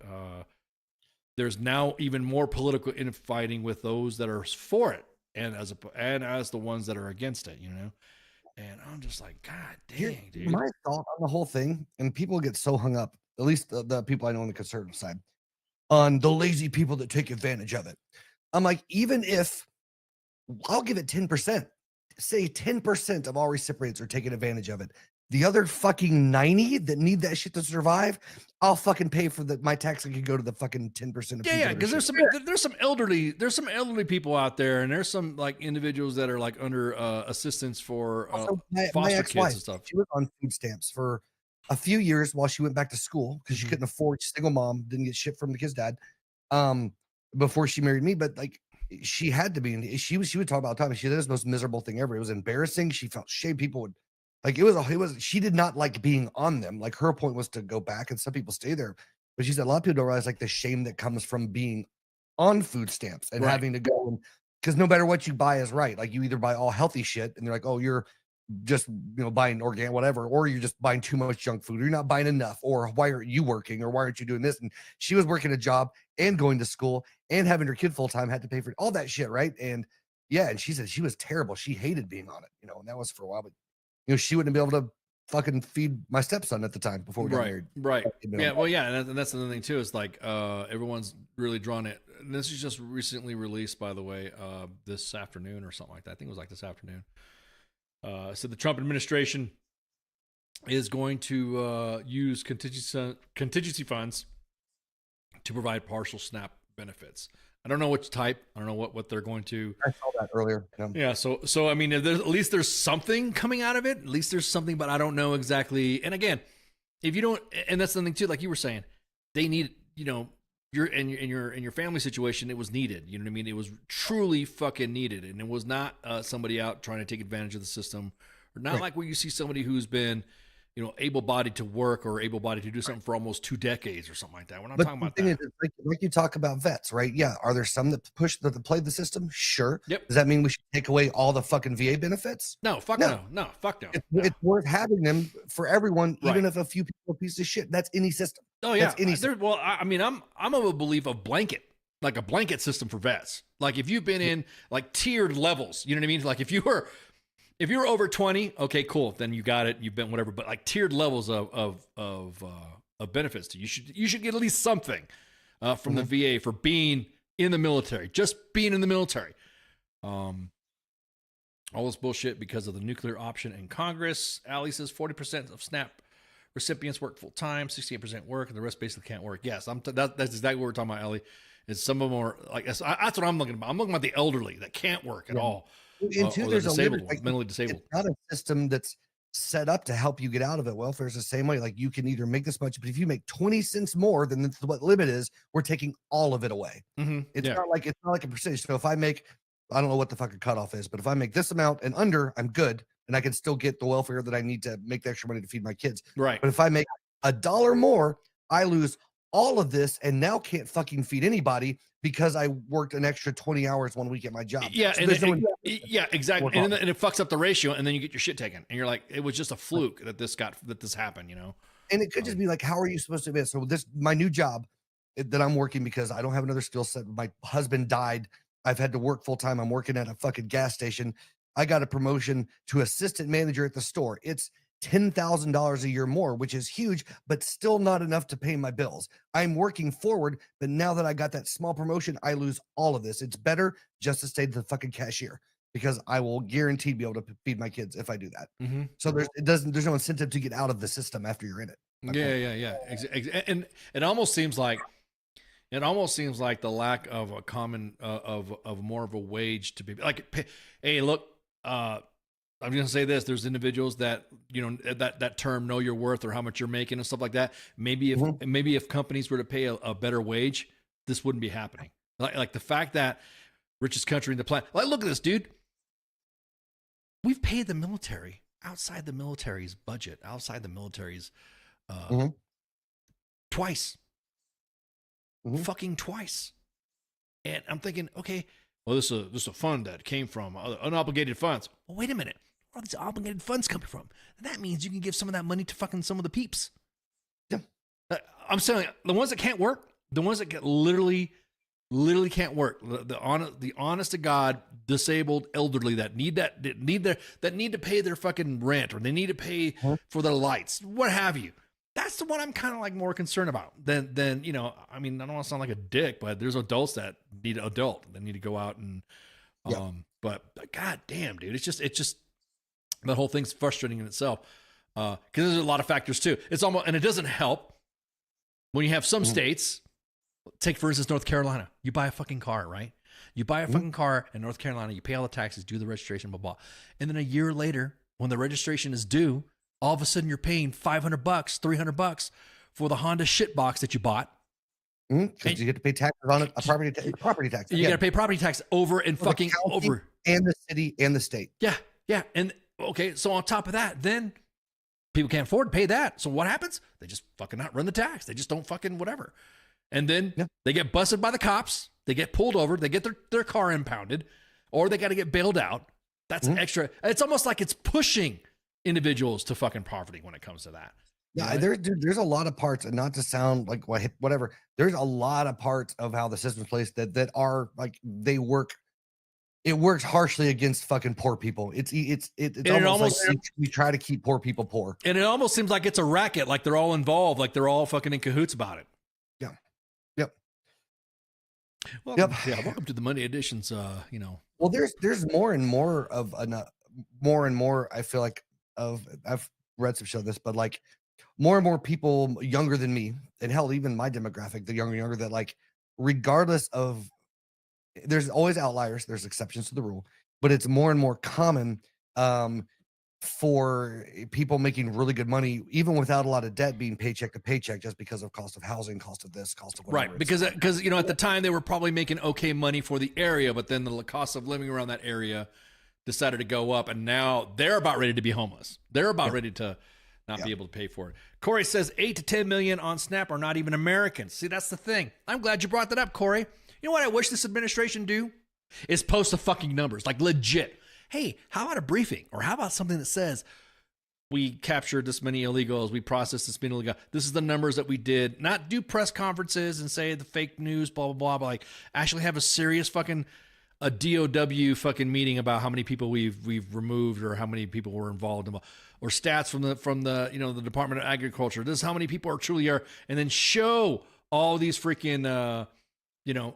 There's now even more political infighting with those that are for it. And as the ones that are against it, and I'm just like, God dang, dude. My thought on the whole thing, and people get so hung up, at least the people I know on the conservative side, on the lazy people that take advantage of it. I'm like, even if I'll give it 10%, say 10% of all recipients are taking advantage of it. The other fucking 90 that need that shit to survive, I'll fucking pay for my tax. Can go to the fucking 10% of yeah, because there's some elderly people out there, and there's some like individuals that are like under assistance for foster kids and stuff. She was on food stamps for a few years while she went back to school because she couldn't afford. Single mom, didn't get shit from the kid's dad before she married me, but like she had to be. And she would talk about time. She did the most miserable thing ever. It was embarrassing. She felt shame. People would Like it was, she did not like being on them. Like her point was to go back, and some people stay there. But she said a lot of people don't realize like the shame that comes from being on food stamps and Right. having to go, and because no matter what you buy is right. Like you either buy all healthy shit and they're like, oh, you're just buying organic whatever, or you're just buying too much junk food, or you're not buying enough, or why aren't you working, or why aren't you doing this? And she was working a job and going to school and having her kid full time, had to pay for all that shit, right? And yeah, and she said she was terrible. She hated being on it, and that was for a while. But she wouldn't be able to fucking feed my stepson at the time before we got married. Right. Yeah. Well, yeah. And that's another thing too, is like, everyone's really drawn it. And this is just recently released, by the way, this afternoon or something like that. I think it was like this afternoon. So the Trump administration is going to use contingency funds to provide partial SNAP benefits. I don't know which type. I don't know what they're going to. I saw that earlier. Yeah. So I mean, at least there's something coming out of it. At least there's something, but I don't know exactly. And again, if you don't, and that's the thing too, like you were saying, they need, your family situation, it was needed. You know what I mean? It was truly fucking needed, and it was not somebody out trying to take advantage of the system, or not like where you see somebody who's been, able-bodied to work or able-bodied to do something for almost 2 decades or something like that. We're not talking about that. Is, like you talk about vets, right? Yeah. Are there some that play the system? Sure. Yep. Does that mean we should take away all the fucking VA benefits? No, fuck no. No, fuck no. It's worth having them for everyone, even if a few people are pieces of shit. That's any system. Oh yeah. That's any system. Well, I mean, I'm of a belief of blanket, like a blanket system for vets. Like if you've been in like tiered levels, you know what I mean? Like if you were over 20, okay, cool. Then you got it. You've been whatever. But like tiered levels of benefits to you should get at least something from the VA for being in the military, just being in the military. All this bullshit because of the nuclear option in Congress. Allie says 40% of SNAP recipients work full time, 68% work, and the rest basically can't work. Yes, that's exactly what we're talking about, Ellie. Is some of them are like that's what I'm looking about. I'm looking about the elderly that can't work at all. And two, there's disabled ones, mentally disabled. It's not a system that's set up to help you get out of it. Welfare is the same way. Like you can either make this much, but if you make 20 cents more than what the limit is, we're taking all of it away. It's not like a percentage. So if I make, I don't know what the fucking cutoff is, but if I make this amount and under, I'm good, and I can still get the welfare that I need to make the extra money to feed my kids. Right. But if I make $1 more, I lose all of this and now can't fucking feed anybody because I worked an extra 20 hours 1 week at my job. Yeah, so yeah, exactly. And it fucks up the ratio, and then you get your shit taken, and you're like, it was just a fluke that this happened, And it could just be like, how are you supposed to be? So my new job that I'm working because I don't have another skill set. My husband died. I've had to work full time. I'm working at a fucking gas station. I got a promotion to assistant manager at the store. It's $10,000 a year more, which is huge, but still not enough to pay my bills. I'm working forward, but now that I got that small promotion, I lose all of this. It's better just to stay the fucking cashier because I will guaranteed be able to feed my kids if I do that. So there's no incentive to get out of the system after you're in it. Yeah. And it almost seems like the lack of a common of more of a wage to be like, hey, look, I'm going to say this. There's individuals that, that term, know your worth or how much you're making and stuff like that. Maybe if companies were to pay a better wage, this wouldn't be happening. Like the fact that richest country in the planet, like, look at this, dude. We've paid the military outside the military's budget, outside the military's, twice, fucking twice. And I'm thinking, okay, well, this is a fund that came from unobligated funds. Well, wait a minute. Where are these obligated funds coming from? And that means you can give some of that money to fucking some of the peeps. Yeah. I'm saying the ones that can't work, the ones that literally can't work, the honest to God disabled elderly that need to pay their fucking rent, or they need to pay for their lights, what have you. That's the one I'm kind of like more concerned about than I mean, I don't want to sound like a dick, but there's adults that need to go out and but god damn, dude, it's just that whole thing's frustrating in itself. Because there's a lot of factors too. It's almost, and it doesn't help when you have some states, take for instance North Carolina. You buy a fucking car, right? You buy a fucking car in North Carolina, you pay all the taxes, do the registration, blah blah. And then a year later, when the registration is due, all of a sudden you're paying $500, $300 for the Honda shit box that you bought. Because you get to pay taxes on it, property tax. You got to pay property tax over and fucking over. And the city and the state. Yeah. And Okay, so on top of that, then people can't afford to pay that. So what happens? They just fucking not run the tax. They just don't fucking whatever. And then they get busted by the cops. They get pulled over. They get their car impounded, or they got to get bailed out. That's extra. It's almost like it's pushing individuals to fucking poverty when it comes to that. Yeah, there's a lot of parts, and not to sound like whatever. There's a lot of parts of how the system's placed that are like they work. It works harshly against fucking poor people. It's almost like we try to keep poor people poor, and it almost seems like it's a racket. Like they're all involved. Like they're all fucking in cahoots about it. Yeah. Yep. Welcome, welcome to the Monday editions. Well, there's more and more of more and more. I feel like I've read some show this, but like more and more people younger than me, and hell, even my demographic, the younger that like, regardless of, there's always outliers, there's exceptions to the rule, but it's more and more common for people making really good money, even without a lot of debt, being paycheck to paycheck, just because of cost of housing, cost of this, cost of whatever. Right, because at the time they were probably making okay money for the area, but then the cost of living around that area decided to go up, and now they're about ready to be homeless. They're about ready to not be able to pay for it. Corey says 8 to 10 million on SNAP are not even Americans. See, that's the thing. I'm glad you brought that up, Corey. You know what I wish this administration do? Is post the fucking numbers, like legit. Hey, how about a briefing? Or how about something that says, we captured this many illegals, we processed this many illegal. This is the numbers that we did. Not do press conferences and say the fake news, blah, blah, blah, but like actually have a serious fucking a DOW fucking meeting about how many people we've removed or how many people were involved in, or stats from the the Department of Agriculture. This is how many people truly are, and then show all these freaking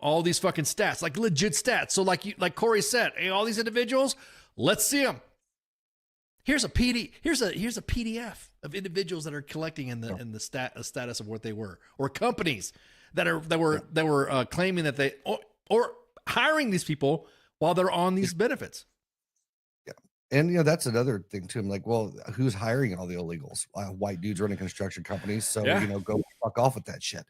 all these fucking stats, like legit stats. So like Corey said, hey, all these individuals, let's see them. Here's a PDF of individuals that are collecting in the status of what they were, or companies that were claiming that they or hiring these people while they're on these benefits. Yeah. And that's another thing too. I'm like, well, who's hiring all the illegals? White dudes running construction companies. So go fuck off with that shit.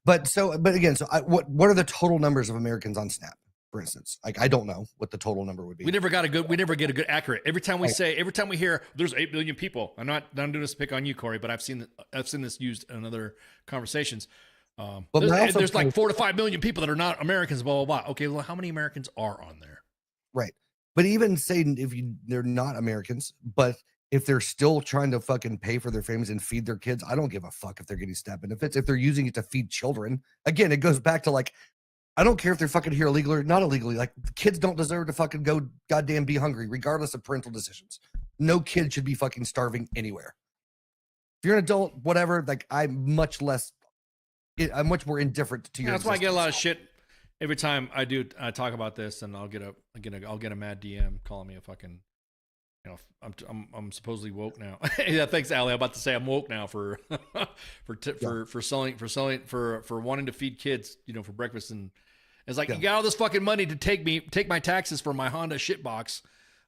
But again, what are the total numbers of Americans on SNAP, for instance? Like, I don't know what the total number would be. We never get a good accurate. Every time we hear there's 8 billion people. I'm not doing this to pick on you, Corey, but I've seen this used in other conversations. But there's like 4 to 5 million people that are not Americans, blah, blah, blah. Okay, well, how many Americans are on there? Right. But even saying they're not Americans, but if they're still trying to fucking pay for their families and feed their kids, I don't give a fuck if they're getting SNAP benefits. If they're using it to feed children, again, it goes back to like, I don't care if they're fucking here illegally or not illegally. Like, kids don't deserve to fucking go goddamn be hungry, regardless of parental decisions. No kid should be fucking starving anywhere. If you're an adult, whatever, like I'm much more indifferent to your That's why I get a lot of shit every time I talk about this, and I'll get a mad DM calling me a fucking, I'm supposedly woke now. Yeah, thanks, Allie. I'm about to say I'm woke now for wanting to feed kids, for breakfast, and it's like you got all this fucking money to take my taxes for my Honda shitbox.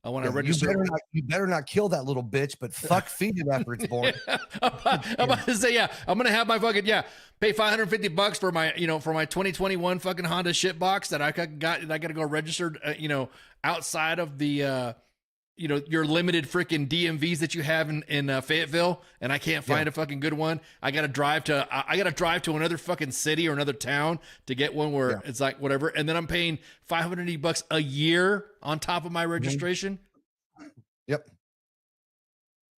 When I register, you better not kill that little bitch, but fuck feed it after it's born. I'm about to say, I'm gonna have my fucking pay $550 for my for my 2021 fucking Honda shitbox that I got to go registered outside of the your limited freaking DMVs that you have in Fayetteville, and I can't find a fucking good one. I gotta drive to another fucking city or another town to get one where it's like whatever, and then I'm paying $580 a year on top of my registration. Yep.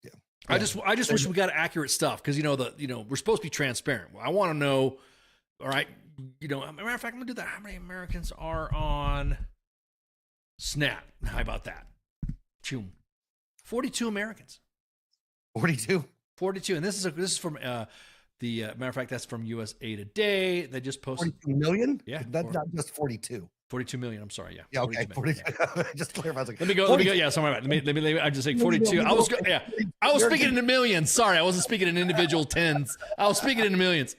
Yeah. I just wish we got accurate stuff, because we're supposed to be transparent. I want to know. All right, as a matter of fact, I'm gonna do that. How many Americans are on SNAP? How about that? 42 Americans. 42. And this is from the matter of fact, that's from USA Today. They just posted 42 million. Yeah, that's not just 42. 42 million. I'm sorry. Yeah. Yeah. Okay. 42. Just clarify. Like, let me go. Yeah. Sorry about that. Let me. I'm just saying 42. I was speaking in the millions. Sorry, I wasn't speaking in individual tens. I was speaking in the millions.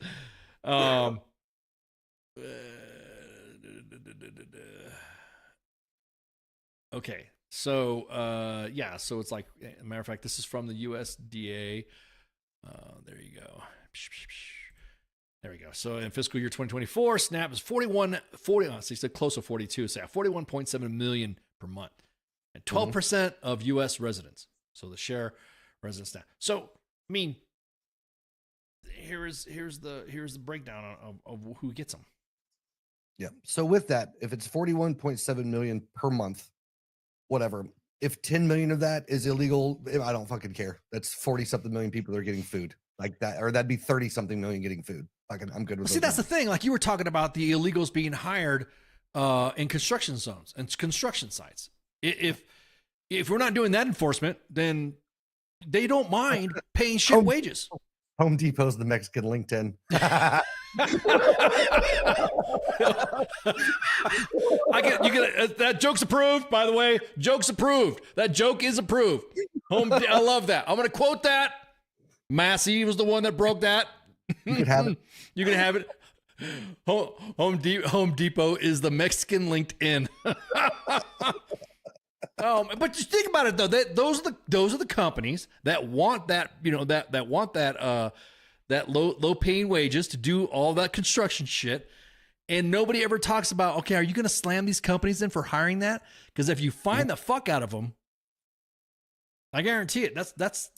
Okay. So, so it's like, as a matter of fact, this is from the USDA. There you go. There we go. So in fiscal year 2024, SNAP is 41 million per month, and 12% of U.S. residents. So the share residence now. So I mean, here's the breakdown of who gets them. Yeah. So with that, if it's 41.7 million per month, whatever. If 10 million of that is illegal, I don't fucking care. That's 40 something million people that are getting food like that, or that'd be 30 something million getting food. I'm good with. See, that's the thing. Like you were talking about the illegals being hired in construction zones and construction sites. If we're not doing that enforcement, then they don't mind paying shit wages. Home Depot's the Mexican LinkedIn. That joke's approved, by the way. Joke's approved. That joke is approved. I love that. I'm going to quote that. Massey was the one that broke that. You can have it. You can have it. Home Depot is the Mexican LinkedIn. But just think about it though. Those are the companies that want that, that want that low paying wages to do all that construction shit. And nobody ever talks about, okay, are you going to slam these companies in for hiring that? Because if you find the fuck out of them, I guarantee it. That's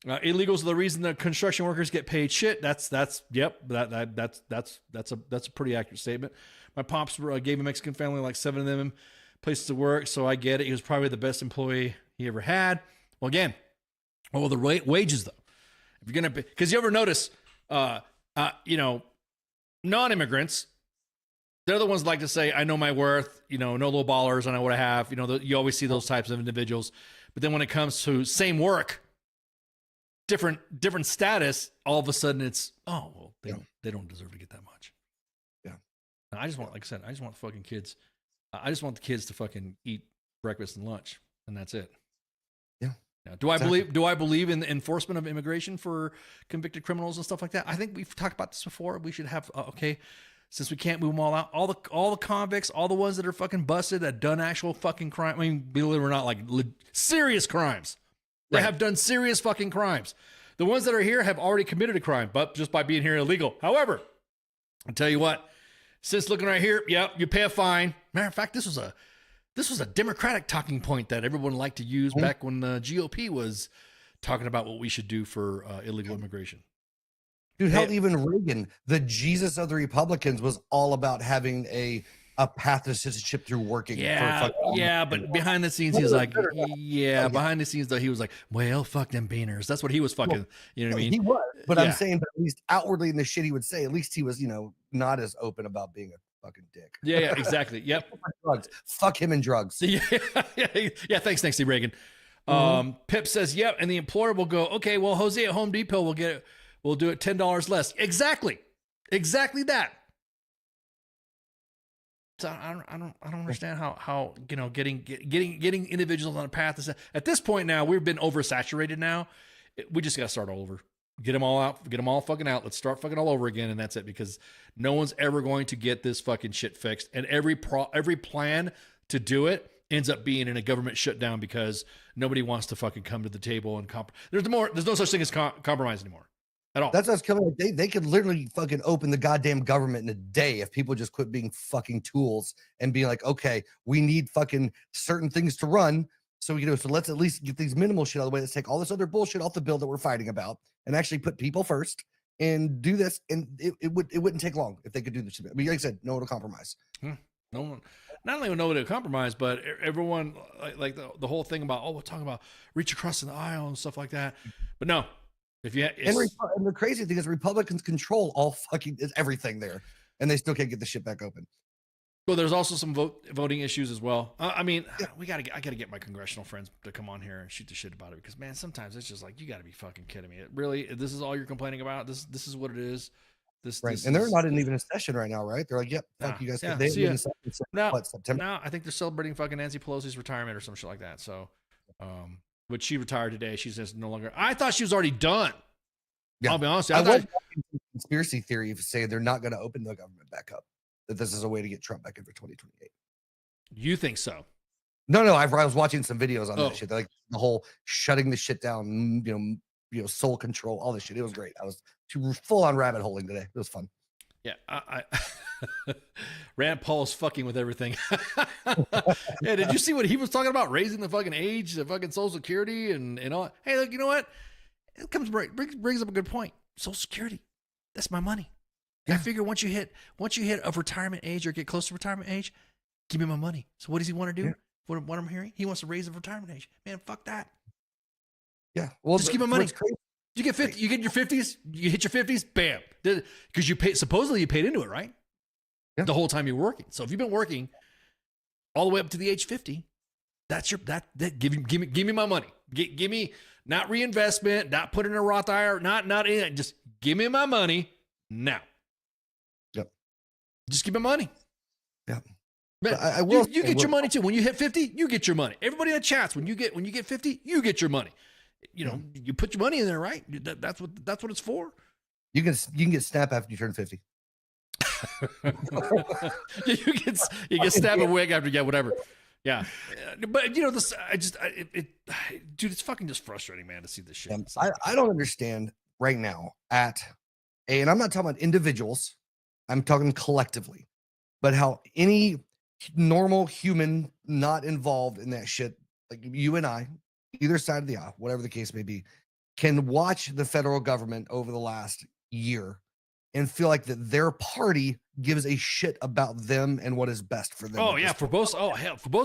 illegals are the reason the construction workers get paid shit. That's a pretty accurate statement. My pops gave a Mexican family like 7 of them places to work, so I get it. He was probably the best employee he ever had. Well, again, what were the wages though? If you're gonna, because you ever notice, non-immigrants, they're the ones that like to say, "I know my worth," no low ballers, I know what I have. You always see those types of individuals. But then when it comes to same work, different status, all of a sudden it's, they don't deserve to get that much. Yeah. And I just want, like I said, I just want the fucking kids. I just want the kids to fucking eat breakfast and lunch, and that's it. Yeah. Now, do I believe in the enforcement of immigration for convicted criminals and stuff like that? I think we've talked about this before. We should have since we can't move them all out, all the convicts, all the ones that are fucking busted, that done actual fucking crime. I mean, believe it or not, like serious crimes. They have done serious fucking crimes. The ones that are here have already committed a crime, but just by being here illegal. However, I'll tell you what. Since looking right here, you pay a fine. Matter of fact, this was a Democratic talking point that everyone liked to use back when the GOP was talking about what we should do for illegal immigration. Dude, hell, even Reagan, the Jesus of the Republicans, was all about having a path to citizenship through working. But behind the scenes, he was like, behind the scenes, though, he was like, well, fuck them beaners. That's what he was fucking, you know what I mean? He was, but I'm saying that at least outwardly in the shit he would say, at least he was, not as open about being a fucking dick. Yeah, exactly. Yep. Drugs. Fuck him and drugs. Yeah. Thanks, Nancy Reagan. Pip says, yep. And the employer will go, okay, well, Jose at Home Depot will do it $10 less. Exactly that. So I don't understand how getting individuals on a path. At this point now, we've been oversaturated now. We just got to start all over. Get them all out. Get them all fucking out. Let's start fucking all over again. And that's it, because no one's ever going to get this fucking shit fixed. And every plan to do it ends up being in a government shutdown because nobody wants to fucking come to the table and there's no such thing as compromise anymore at all. That's what's coming. They could literally fucking open the goddamn government in a day if people just quit being fucking tools and be like, okay, we need fucking certain things to run. So, so let's at least get these minimal shit out of the way. Let's take all this other bullshit off the bill that we're fighting about and actually put people first and do this. And it wouldn't take long if they could do this. I mean, like I said, no one to compromise. No one, not only know to compromise, but everyone, like the whole thing about, we're talking about reach across the aisle and stuff like that. But no, and the crazy thing is Republicans control all fucking everything there, and they still can't get the shit back open. Well, there's also some voting issues as well. I mean, I got to get my congressional friends to come on here and shoot the shit about it, because man, sometimes it's just like, you got to be fucking kidding me. Really, this is all you're complaining about? This is what it is. This and they're not even a session right now, right? They're like, yep, fuck you guys. September. Now I think they're celebrating fucking Nancy Pelosi's retirement or some shit like that. So, but she retired today. She's just no longer. I thought she was already done. Yeah. I'll be honest. I thought conspiracy theory saying they're not going to open the government back up. That this is a way to get Trump back in for 2028. You think so? No. I was watching some videos on that shit. They're like the whole shutting the shit down, soul control, all this shit. It was great. I was full on rabbit holing today. It was fun. Yeah, Rand Paul's fucking with everything. Yeah, did you see what he was talking about? Raising the fucking age, the fucking Social Security, and all. Hey, look, you know what? It brings up a good point. Social Security, that's my money. I figure once you hit a retirement age or get close to retirement age, give me my money. So what does he want to do? Yeah. What I'm hearing, he wants to raise the retirement age. Man, fuck that. Yeah. Well, just give him money. You get 50. You get your 50s. You hit your 50s. Bam. Because you paid. Supposedly you paid into it, right? Yeah. The whole time you're working. So if you've been working all the way up to the age 50, that's your give me my money. Give me not reinvestment, not put in a Roth IRA, not in. Just give me my money now. Yep. Just give me money. Yeah. Man, I will. You get your money too. When you hit 50, you get your money. Everybody in the chats, when you get 50, you get your money. You know, you put your money in there, right? That's what it's for. You can get SNAP after you turn 50. you get SNAP a wig after you get whatever. Yeah, but you know this. Dude, it's fucking just frustrating, man, to see this shit. I don't understand right now and I'm not talking about individuals. I'm talking collectively, but how any normal human not involved in that shit, like you and I, either side of the aisle, whatever the case may be, can watch the federal government over the last year and feel like that their party gives a shit about them and what is best for them. Oh yeah, for both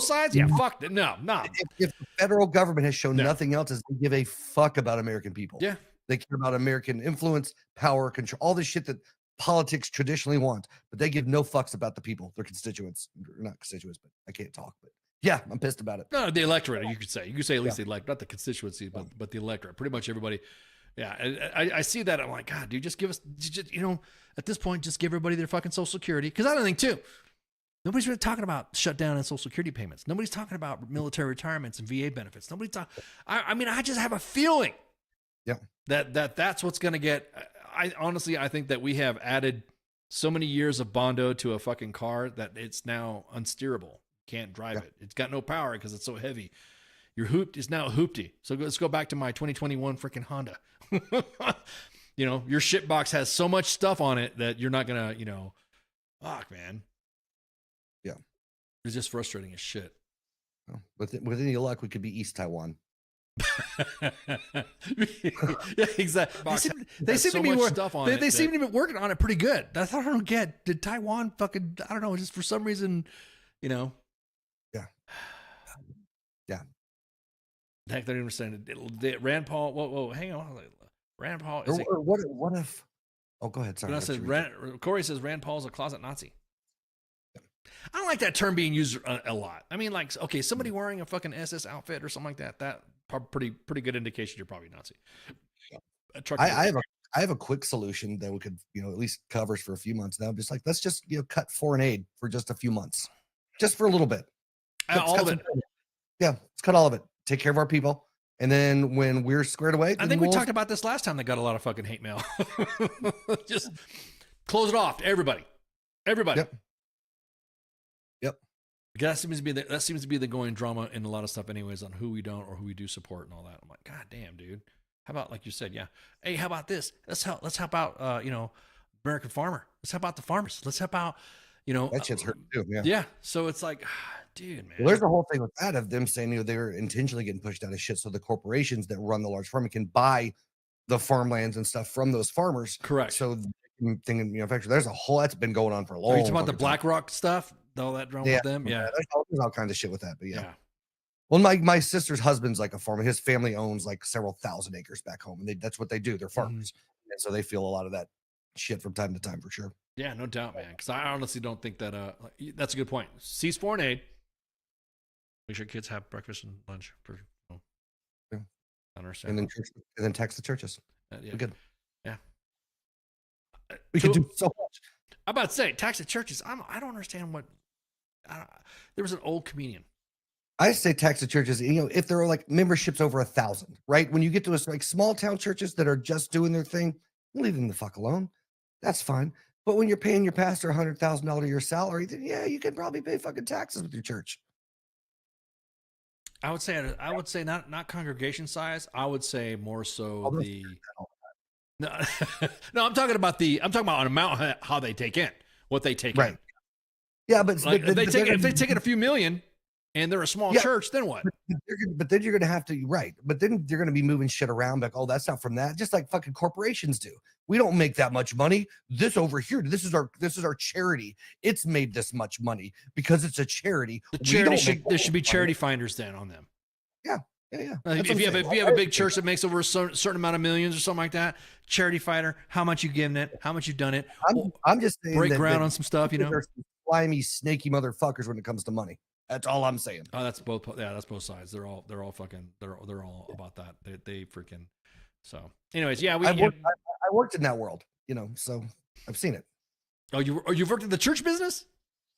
sides. Yeah, fuck it. No. If the federal government has shown nothing else, is they give a fuck about American people. Yeah, they care about American influence, power, control, all this shit that politics traditionally want, but they give no fucks about the people, their constituents, or not constituents, but I can't talk, but yeah, I'm pissed about it. No, the electorate, you could say at least the electorate, not the constituency, but the electorate. Pretty much everybody. Yeah, I see that. I'm like, God, dude, just give us, at this point, just give everybody their fucking Social Security. Because I don't think too, nobody's really talking about shutdown and Social Security payments. Nobody's talking about military retirements and VA benefits. Nobody's talking. I mean, I just have a feeling. Yeah. That's what's gonna get. I think that we have added so many years of Bondo to a fucking car that it's now unsteerable. Can't drive it. It's got no power because it's so heavy. Your hoop is now hoopty. So let's go back to my 2021 freaking Honda. Your shit box has so much stuff on it that you're not gonna, fuck, man. Yeah, it's just frustrating as shit. Well, with any luck, we could be East Taiwan. Yeah, exactly. They seem to be working on it pretty good. That's what I don't get. Did Taiwan fucking? I don't know. Just for some reason, Yeah. Heck, I don't understand it. Rand Paul. Whoa, hang on. Rand Paul. What if? Oh, go ahead. Sorry. Corey says Rand Paul's a closet Nazi. I don't like that term being used a lot. I mean, like, okay, somebody wearing a fucking SS outfit or something like that. That pretty good indication you're probably Nazi. I have a quick solution that we could, at least cover us for a few months now. Just like, let's just, cut foreign aid for just a few months, just for a little bit. All of it. Yeah, let's cut all of it. Take care of our people. And then when we're squared away, I think we talked about this last time. They got a lot of fucking hate mail. Just close it off to everybody. Yep. That seems to be the going drama in a lot of stuff, anyways, on who we don't or who we do support and all that. I'm like, God damn, dude. How about, like you said, yeah. Hey, how about this? Let's help out, American farmer. Let's help out the farmers. Let's help out, that shit's hurt too. Yeah. Yeah. So it's like, dude, man. Well, there's the whole thing with that of them saying, they're intentionally getting pushed out of shit so the corporations that run the large farming can buy the farmlands and stuff from those farmers. Correct. So thinking, there's a whole that's been going on for a long. Are you talking about the BlackRock stuff? All that drama with them? Yeah. There's all kinds of shit with that, but yeah. Well, my sister's husband's like a farmer. His family owns like several thousand acres back home, and that's what they do. They're farmers, and so they feel a lot of that shit from time to time for sure. Yeah, no doubt, man. Because I honestly don't think that. That's a good point. Cease foreign aid. Make sure kids have breakfast and lunch. Yeah. I understand. And then tax the churches. Yeah. We're good. Yeah. We could do so much. I'm about to say tax the churches. I don't understand what. There was an old comedian. I say tax the churches, if there are like memberships over 1,000, right? When you get to like small town churches that are just doing their thing, leave them the fuck alone. That's fine. But when you're paying your pastor $100,000 a year salary, then yeah, you can probably pay fucking taxes with your church. I would say not congregation size. I would say more so No, I'm talking about an amount how they take in. what they take Right. in. Yeah, but, Like, but if they take in a few million and they're a small Yeah. church, then what? but then you're gonna have to right. But then you're gonna be moving shit around like, oh, that's not from that. Just like fucking corporations do. We don't make that much money. This over here, this is our charity. It's made this much money because it's a charity. The We charity don't should make there should be money. charity finders then on them. Yeah. That's If what you I'm have saying. a big church that makes over a certain amount of millions or something like that, charity fighter, how much you giving it, how much you've done it, I'm just saying break that ground on some stuff, you know. There's some slimy, snaky motherfuckers when it comes to money. That's all I'm saying. Oh, that's both. Yeah, that's both sides. They're all fucking. They're all about that. They freaking. So, anyways, yeah, I worked in that world, so I've seen it. Oh, you've worked in the church business,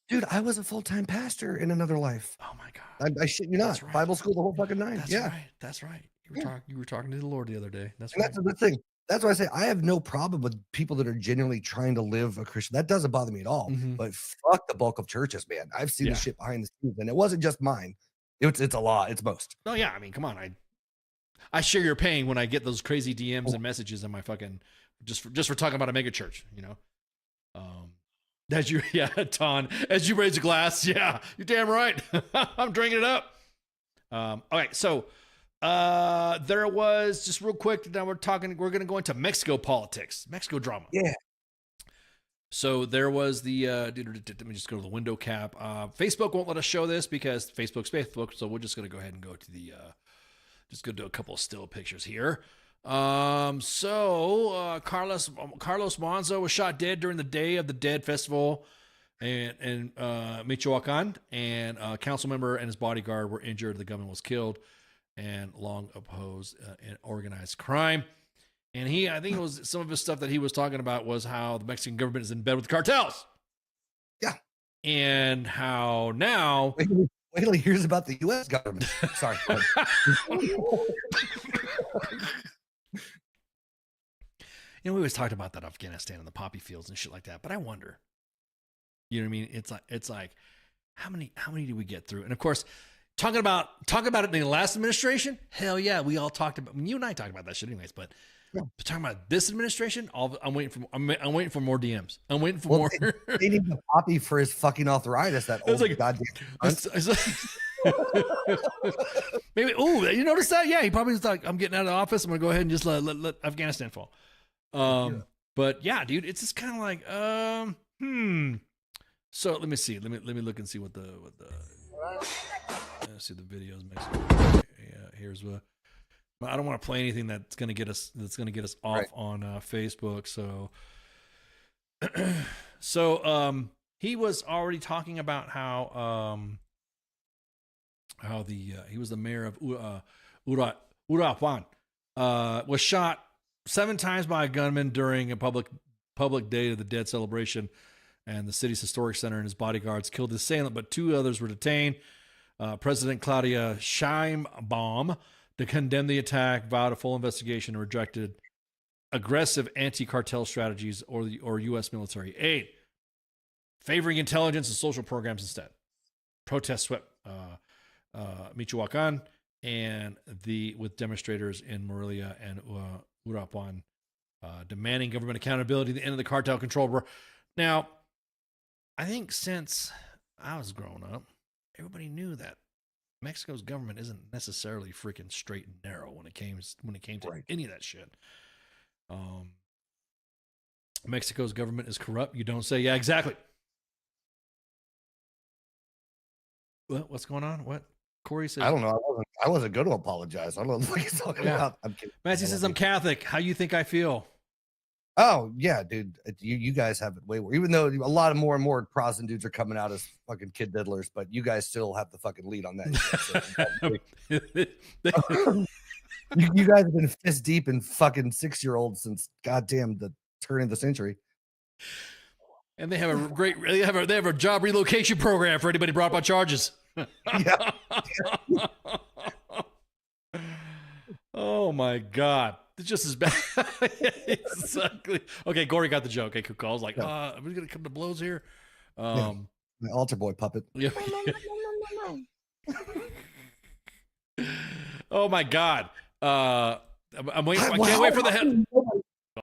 Dude, I was a full-time pastor in another life. Oh my god, I shit you not. That's right. Bible school, the whole fucking nine. that's Yeah. right. That's right. Yeah. You were talking to the Lord the other day. That's And right. that's the thing. That's why I say I have no problem with people that are genuinely trying to live a Christian. That doesn't bother me at all. Mhm. But fuck the bulk of churches, man. I've seen Yeah. the shit behind the scenes, and it wasn't just mine. It's a lot. It's most. Oh yeah, I mean, come on. I share your pain when I get those crazy DMs and messages in my fucking just for talking about a mega church, As you Ton, as you raise a glass, yeah, you're damn right. I'm drinking it up. Okay, so there was just real quick. Now we're gonna go into Mexico politics, Mexico drama. Yeah. So there was the let me just go to the window cap. Facebook won't let us show this because Facebook's Facebook. So we're just gonna go ahead and go to the just go do a couple of still pictures here. Carlos Monzo was shot dead during the Day of the Dead festival in Michoacan, and a council member and his bodyguard were injured. The gunman was killed and long opposed organized crime. And I think it was some of his stuff that he was talking about was how the Mexican government is in bed with the cartels. Yeah. And how now. Wait till he hears about the U.S. government. Sorry. We always talked about that Afghanistan and the poppy fields and shit like that. But I wonder, you know what I mean? It's like, how many do we get through? And of course, talking about it in the last administration. Hell yeah, we all talked about. I mean, you and I talked about that shit, anyways. But talking about this administration, I'm waiting for more DMs. I'm waiting for more. They need the poppy for his fucking arthritis. That old goddamn. Maybe. Oh, you notice that? Yeah, he probably was like, I'm getting out of office. I'm gonna go ahead and just let Afghanistan fall. But yeah, dude, it's just kind of like, So let me see. Let me look and see what the see the videos. Yeah, here's what. I don't want to play anything that's gonna get us off on Facebook. So, he was already talking about how he was the mayor of Uruapan, was shot 7 times by a gunman during a public Day of the Dead celebration, and the city's historic center and his bodyguards killed the assailant, but 2 others were detained. President Claudia Sheinbaum to condemn the attack, vowed a full investigation, and rejected aggressive anti-cartel strategies or U.S. military aid, favoring intelligence and social programs instead. Protests swept Michoacan with demonstrators in Morelia and Uruapan, demanding government accountability, the end of the cartel control. Now, I think since I was growing up, everybody knew that Mexico's government isn't necessarily freaking straight and narrow when it came to any of that shit. Mexico's government is corrupt. You don't say, yeah, exactly. What's going on? What? Corey says. I don't know. I wasn't going to apologize. I don't know what he's talking about. I'm kidding. Massey says, I'm Catholic. How you think I feel? Oh yeah, dude. You guys have it way worse. Even though a lot of more and more Protestant dudes are coming out as fucking kid diddlers, but you guys still have the fucking lead on that. you guys have been fist deep in fucking 6-year-olds since goddamn the turn of the century. And they have a job relocation program for anybody brought up on charges. Yeah. Oh my God. It's just as bad. Exactly. Okay, Gory got the joke. Okay, cool. I was like, are we gonna come to blows here? My altar boy puppet. Yeah. Oh my God. I'm waiting. I can't wait for the hate.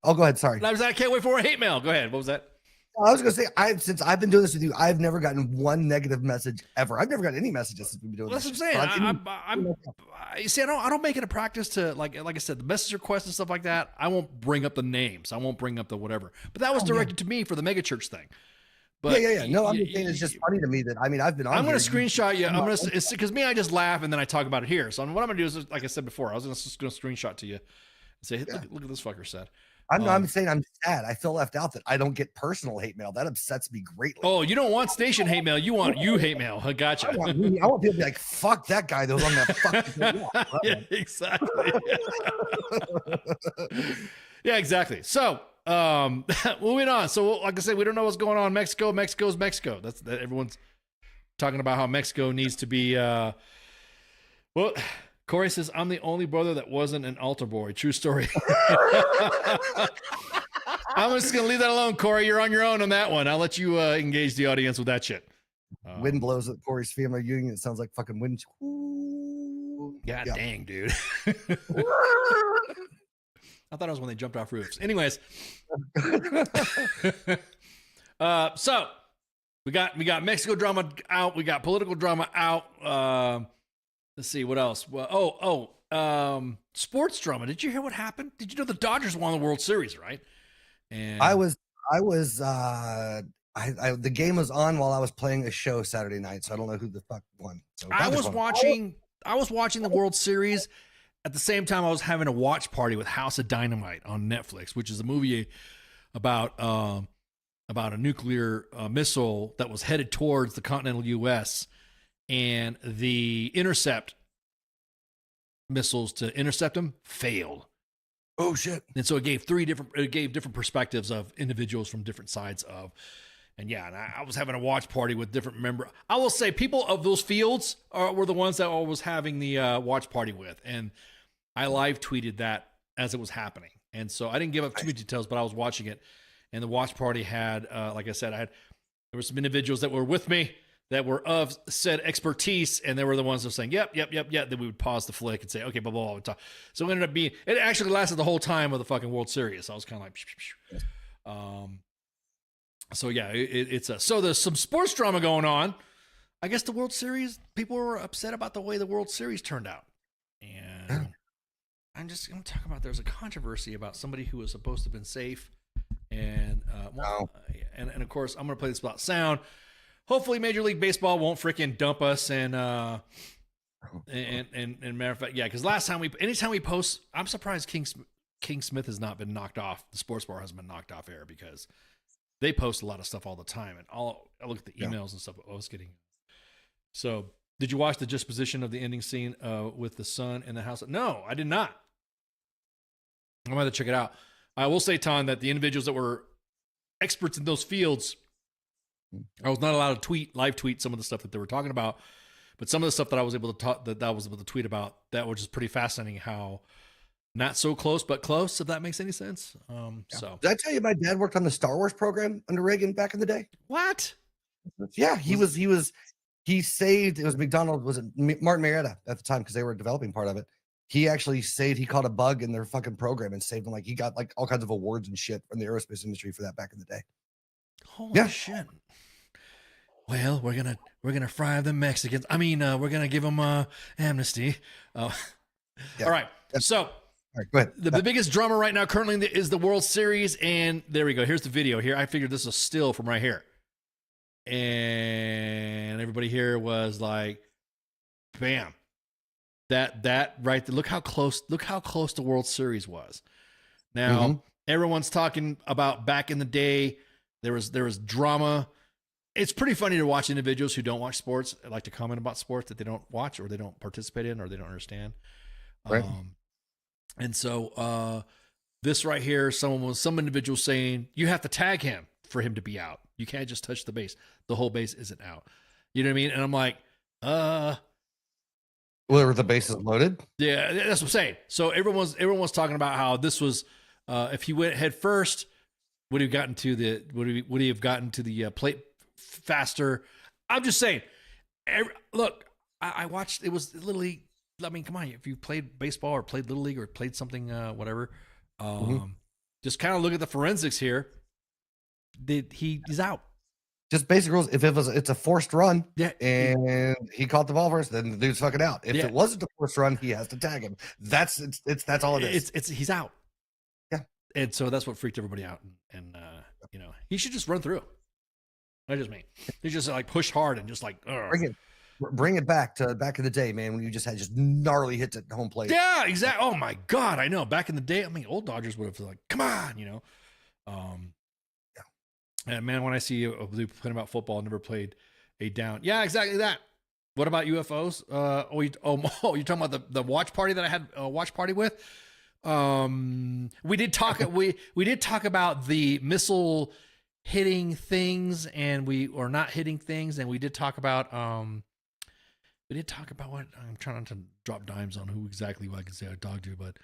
Oh, go ahead. Sorry. I can't wait for a hate mail. Go ahead. What was that? I was gonna say, since I've been doing this with you, I've never gotten one negative message ever. I've never gotten any messages since we've been doing Well, that's this. what I'm saying. So You see, I don't make it a practice to like I said, the message requests and stuff like that. I won't bring up the names. I won't bring up the whatever. But that was directed to me for the mega church thing. But yeah. No, I'm just saying it's just funny to me that I've been on. I'm going to here. screenshot you. I'm going to because me, I just laugh and then I talk about it here. So what I'm going to do is, like I said before, I was just going to screenshot to you and say, look at this fucker said. I'm saying I'm sad. I feel left out that I don't get personal hate mail. That upsets me greatly. Oh, you don't want station hate mail. You want hate mail. I gotcha. I want people to be like, fuck that guy that was on that fucking yeah, exactly. Yeah, exactly. So, moving on. So, like I said, we don't know what's going on in Mexico. Mexico's Mexico. That's everyone's talking about how Mexico needs to be. Well, Corey says, I'm the only brother that wasn't an altar boy. True story. I'm just going to leave that alone, Corey. You're on your own on that one. I'll let you engage the audience with that shit. Wind blows at Corey's family reunion. It sounds like fucking wind. God dang, dude. I thought it was when they jumped off roofs. Anyways. So we got Mexico drama out. We got political drama out. Let's see what else. Well, sports drama. Did you hear what happened? Did you know the Dodgers won the World Series, right? And the game was on while I was playing a show Saturday night, so I don't know who the fuck won. So I was watching the World Series at the same time I was having a watch party with House of Dynamite on Netflix, which is a movie about a nuclear missile that was headed towards the continental U.S. and the intercept missiles to intercept them failed. Oh shit! And so it gave different perspectives of individuals from different sides of, and I was having a watch party with different members. I will say people of those fields were the ones that I was having the watch party with, and I live tweeted that as it was happening. And so I didn't give up too many details, but I was watching it, and the watch party had, like I said, there were some individuals that were with me that were of said expertise, and they were the ones that were saying, yep. Then we would pause the flick and say, okay, blah, blah, blah. So it ended up being, it actually lasted the whole time of the fucking World Series. So I was kind of like, so yeah, so there's some sports drama going on. I guess the World Series, people were upset about the way the World Series turned out. And I'm just going to talk about, there's a controversy about somebody who was supposed to have been safe. And, and of course, I'm going to play this about sound. Hopefully Major League Baseball won't freaking dump us and matter of fact, because last time anytime we post, I'm surprised King Smith has not been knocked off. The Sports Bar hasn't been knocked off air because they post a lot of stuff all the time, and I look at the emails and stuff I was getting. So, did you watch the disposition of the ending scene with the son in the house? No, I did not. I'm going to check it out. I will say, Ton, that the individuals that were experts in those fields, I was not allowed to live tweet some of the stuff that they were talking about, but some of the stuff that I was able to talk, that I was able to tweet about, that was just pretty fascinating. How not so close, but close, if that makes any sense. So did I tell you my dad worked on the Star Wars program under Reagan back in the day? What? Yeah, he saved, it was McDonald, was it Martin Marietta at the time, because they were developing part of it. He actually he caught a bug in their fucking program and saved them. Like, he got like all kinds of awards and shit from the aerospace industry for that back in the day. Holy shit. Well, we're gonna fry the Mexicans. I mean, we're gonna give them amnesty. All right. So, all right, go ahead. The biggest drama right now currently is the World Series, and there we go. Here's the video. Here, I figured this is a still from right here, and everybody here was like, "Bam!" That right there. Look how close the World Series was. Now everyone's talking about back in the day. There was drama. It's pretty funny to watch individuals who don't watch sports like to comment about sports that they don't watch or they don't participate in or they don't understand. Right. And so this right here, some individual saying you have to tag him for him to be out. You can't just touch the base. The whole base isn't out. You know what I mean? And I'm like, were the bases loaded? Yeah, that's what I'm saying. So everyone's talking about how this was if he went head first, would he have gotten to the plate faster? I'm just saying. Look, I watched. It was literally. I mean, come on. If you played baseball or played Little League or played something, whatever, just kind of look at the forensics here. he's out. Just basic rules. If it's a forced run, Yeah. and he caught the ball first, then the dude's fucking out. If Yeah. it wasn't a forced run, he has to tag him. That's all it is. It's he's out. Yeah. And so that's what freaked everybody out. And you know, he should just run through. That's just me. He just like pushed hard and just like Bring it back to back in the day, man, when you just had just gnarly hits at home plate. Yeah, exactly. Oh my God, I know. Back in the day, I mean, old Dodgers would have like, come on, you know. Yeah. And man, when I see a blue playing about football, never played a down. Yeah, exactly that. What about UFOs? You're talking about the watch party that I had a watch party with. We did talk. we did talk about the missile hitting things, and we or not hitting things, and we did talk about what I'm trying not to drop dimes on who exactly I can say I talked to, but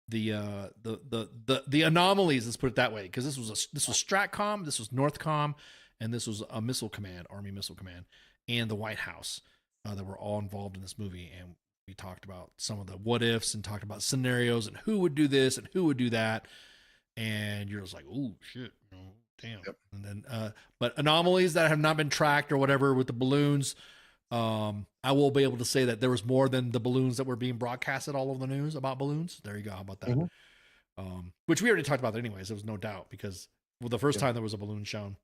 the anomalies, let's put it that way, because this was Stratcom, this was Northcom, and this was a missile command, Army Missile Command, and the White House that were all involved in this movie. And we talked about some of the what ifs and talked about scenarios and who would do this and who would do that. And you're just like, oh shit, damn. Yep. And then, but anomalies that have not been tracked or whatever with the balloons, I will be able to say that there was more than the balloons that were being broadcasted all over the news about balloons. There you go. How about that? Mm-hmm. Which we already talked about anyways. There was no doubt because the first time there was a balloon shown.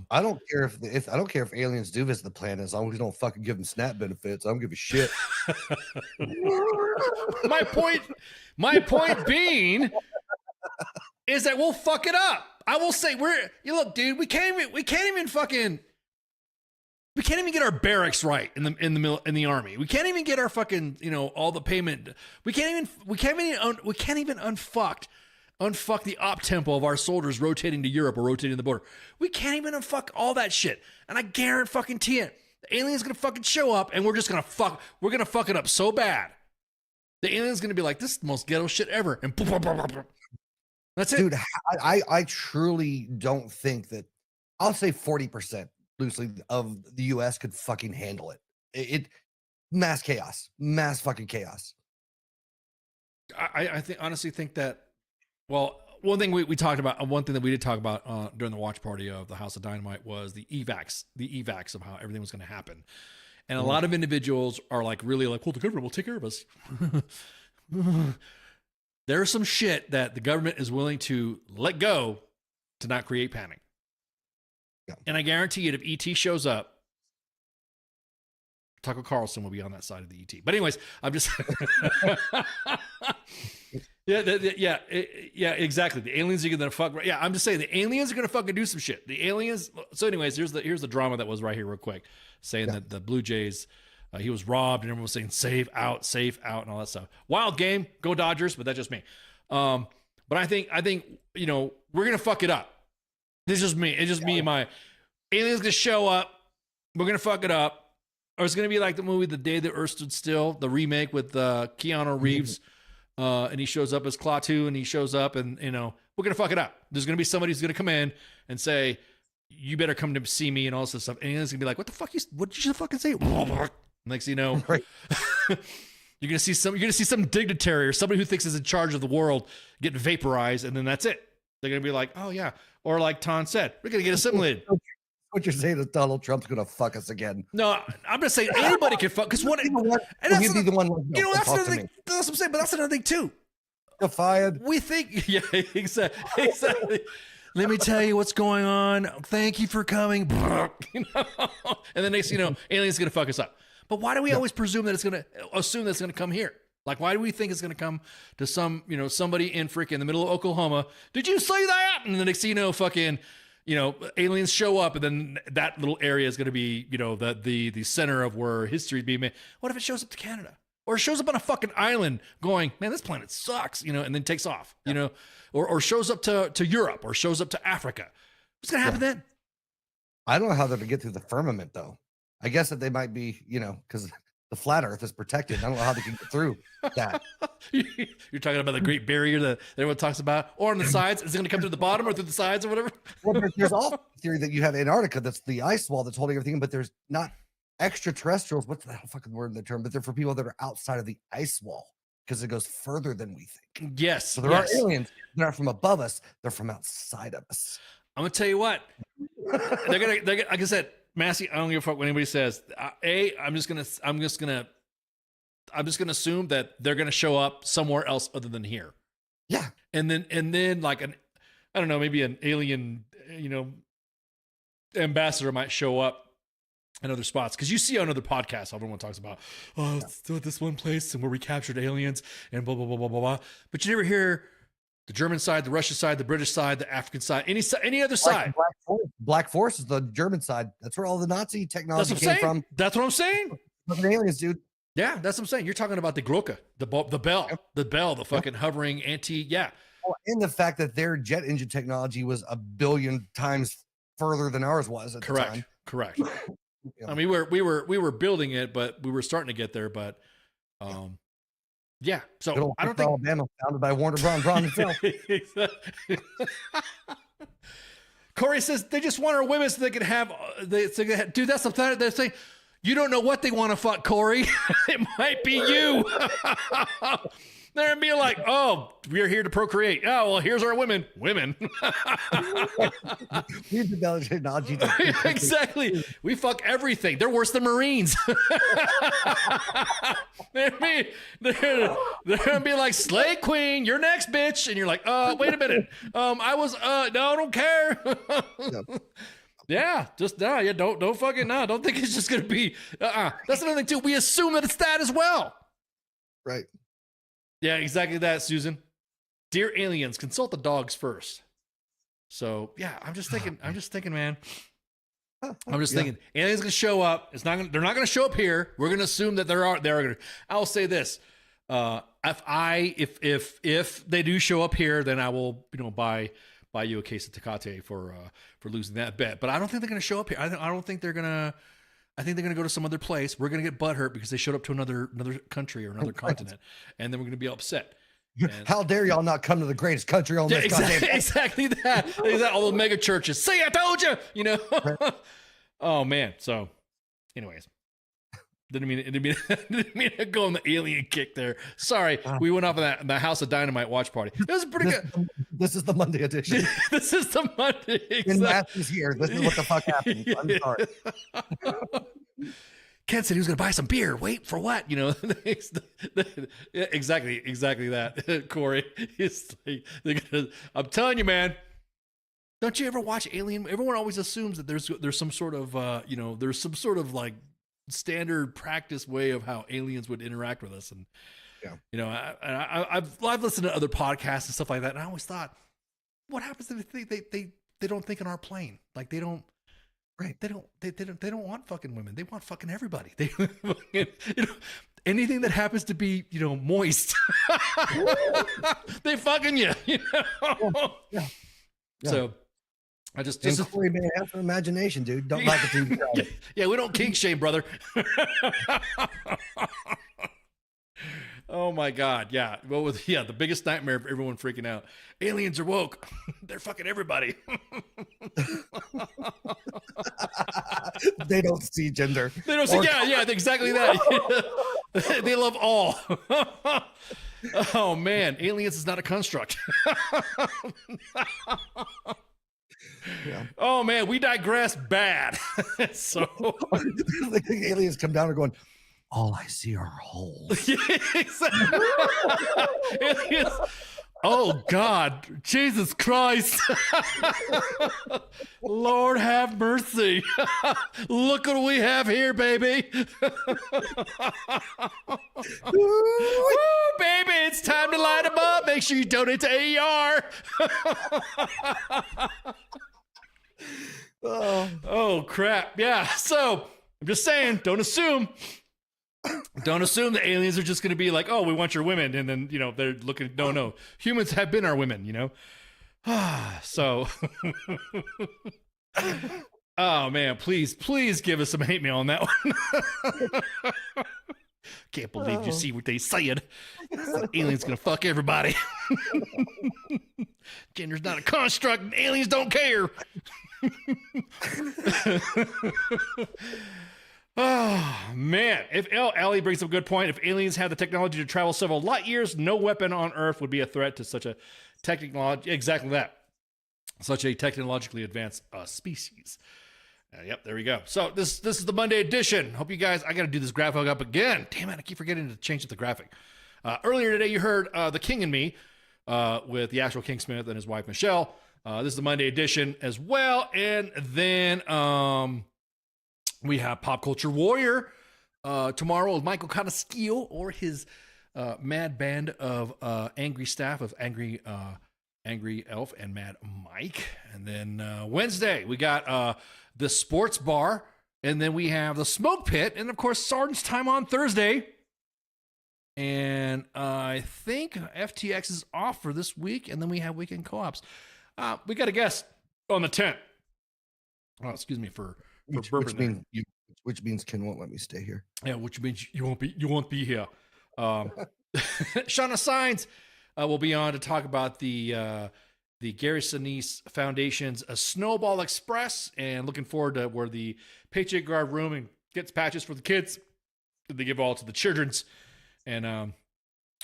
I don't care if I don't care if aliens do visit the planet, as long as we don't fucking give them SNAP benefits. I don't give a shit. my point being is that we'll fuck it up. I will say look, dude, we can't even get our barracks right in the army. We can't even get our fucking, all the payment. We can't even unfuck the op tempo of our soldiers rotating to Europe or rotating the border. We can't even unfuck all that shit. And I guarantee it. The alien's gonna fucking show up and we're gonna fuck it up so bad. The alien's gonna be like, this is the most ghetto shit ever. And that's it. Dude, I truly don't think that, I'll say 40% loosely of the US could fucking handle it. It mass chaos, mass fucking chaos. I honestly think that, well, one thing we talked about, one thing that we did talk about during the watch party of the House of Dynamite was the evacs of how everything was going to happen. And a lot of individuals are like, really like, well, the government will take care of us. There's some shit that the government is willing to let go to not create panic. Yeah. And I guarantee you, if ET shows up, Tucker Carlson will be on that side of the ET. But anyways, I'm just... Yeah, exactly. The aliens are gonna fuck. Yeah, I'm just saying the aliens are gonna fucking do some shit. The aliens. So, anyways, here's the drama that was right here, real quick, saying that the Blue Jays, he was robbed, and everyone was saying safe out, and all that stuff. Wild game, go Dodgers, but that's just me. But I think we're gonna fuck it up. This is just me. It's just me and my aliens gonna show up. We're gonna fuck it up, or it's gonna be like the movie The Day the Earth Stood Still, the remake with Keanu Reeves. And he shows up as Klaatu, and he shows up, and we're gonna fuck it up. There's gonna be somebody who's gonna come in and say, "You better come to see me," and all this stuff. And he's gonna be like, "What the fuck? What did you fucking say?" Next thing you know, right. you're gonna see some dignitary or somebody who thinks is in charge of the world get vaporized, and then that's it. They're gonna be like, "Oh yeah," or like Ton said, "We're gonna get assimilated." What you're saying is Donald Trump's gonna fuck us again? No, I'm just saying anybody can fuck. Because that's another thing. That's what I'm saying. But that's another thing too. Defiant. We think, yeah, exactly. Let me tell you what's going on. Thank you for coming. And then next, aliens gonna fuck us up. But why do we always presume that it's gonna assume that it's gonna come here? Like, why do we think it's gonna come to some, somebody in freaking the middle of Oklahoma? Did you say that? And the next thing fucking. Aliens show up, and then that little area is going to be, the center of where history is being made. What if it shows up to Canada, or it shows up on a fucking island, going, "Man, this planet sucks," and then takes off, or shows up to Europe, or shows up to Africa? What's going to happen then? I don't know how they're going to get through the firmament, though. I guess that they might be, because the flat Earth is protected. I don't know how they can get through that. You're talking about the Great Barrier that everyone talks about, or on the sides. Is it going to come through the bottom or through the sides or whatever? Well, there's also theory that you have Antarctica, that's the ice wall that's holding everything, but there's not extraterrestrials. What's the hell fucking word in the term? But they're for people that are outside of the ice wall, because it goes further than we think. Yes. So there are aliens. They're not from above us. They're from outside of us. I'm gonna tell you what. they're gonna like I said, Massey. I don't give a fuck what anybody says. I'm just gonna assume that they're gonna show up somewhere else other than here. Yeah. And then like I don't know, maybe an alien, ambassador might show up in other spots, because you see on other podcasts everyone talks about this one place and where we captured aliens and blah blah blah blah blah blah, but you never hear the German side, the Russian side, the British side, the African side, any other side. Black Force is the German side. That's where all the Nazi technology came from. That's what I'm saying. Fucking aliens, dude. Yeah, that's what I'm saying. You're talking about the Glocke, the bell, the fucking hovering yeah. Well, and the fact that their jet engine technology was a billion times further than ours was at the time. Correct. I mean, we were building it, but we were starting to get there. But, yeah. So I don't think Alabama, founded by Warner Braun himself. Corey says they just want our women so they can have. Dude, that's something they're saying. You don't know what they want to fuck, Corey. It might be you. They're being like, oh, we're here to procreate. Oh, well, here's our women. Here's the technology. Exactly. We fuck everything. They're worse than Marines. They're gonna be like, Slay Queen, you're next, bitch. And you're like, wait a minute. No, I don't care. Yeah, don't fucking don't think it's just gonna be That's another thing too. We assume that it's that as well. Right. Yeah, exactly that, Susan. Dear aliens, consult the dogs first. So yeah, I'm just thinking, man. I'm just thinking, aliens gonna show up. They're not gonna show up here. We're gonna assume that they're gonna. I'll say this: if they do show up here, then I will, buy you a case of Tecate for losing that bet. But I don't think they're gonna show up here. I don't think they're gonna. I think they're going to go to some other place. We're going to get butthurt because they showed up to another country or another continent, and then we're going to be upset. And how dare y'all not come to the greatest country on this goddamn exactly that. All the mega churches. See, I told you. Right. Oh man. So, anyways, didn't mean to go on the alien kick there. Sorry, we went off of the House of Dynamite watch party. It was pretty good. This is the Monday edition. This is the Monday. Exactly. Matthew's here. This is what the fuck happened. I'm sorry. Ken said he was going to buy some beer. Wait for what? Exactly that. Corey, I'm telling you, man. Don't you ever watch Alien? Everyone always assumes that there's some sort of there's some sort of like standard practice way of how aliens would interact with us, and I've listened to other podcasts and stuff like that, and I always thought, what happens if they don't think in our plane? Like they don't. Right. They don't want fucking women. They want fucking everybody. They anything that happens to be, moist. They fucking you, Yeah. So I just Corey, man, have some imagination, dude. Don't like it too crowded. Yeah, we don't kink shame, brother. Oh my God. Yeah. What was the biggest nightmare of everyone freaking out? Aliens are woke. They're fucking everybody. They don't see gender. They don't see exactly that. They love all. Oh man, aliens is not a construct. Yeah. Oh man, we digress bad. So the aliens come down and going, all I see are holes. Exactly. Aliens. Oh God, Jesus Christ. Lord have mercy. Look what we have here, baby. Woo, baby, it's time to light them up. Make sure you donate to AER. Oh crap. Yeah. So I'm just saying, don't assume the aliens are just going to be like, oh, we want your women. And then, they're looking, no, humans have been our women, So, oh man, please give us some hate mail on that one. Can't believe you see what they said. The aliens going to fuck everybody. Gender's not a construct and aliens don't care. Oh, man. Ellie brings up a good point. If aliens had the technology to travel several light years, no weapon on Earth would be a threat to such a exactly that. Such a technologically advanced species. Yep, there we go. So this is the Monday edition. Hope you guys, I got to do this graphic up again. Damn it, I keep forgetting to change the graphic. Earlier today, you heard The King and Me with the actual King Smith and his wife, Michelle. This is the Monday edition as well. And then we have Pop Culture Warrior tomorrow with Michael Conaskeel or his mad band of angry staff of Angry Elf and Mad Mike. And then Wednesday, we got the Sports Bar. And then we have the Smoke Pit. And, of course, Sergeant's Time on Thursday. And I think FTX is off for this week. And then we have Weekend Co-ops. We got a guest on the 10th. Oh, excuse me for which means Ken won't let me stay here. Yeah, which means you won't be here. Shauna Signs will be on to talk about the Gary Sinise Foundation's A Snowball Express, and looking forward to where the Paycheck Guard room and gets patches for the kids. They give all to the children's, and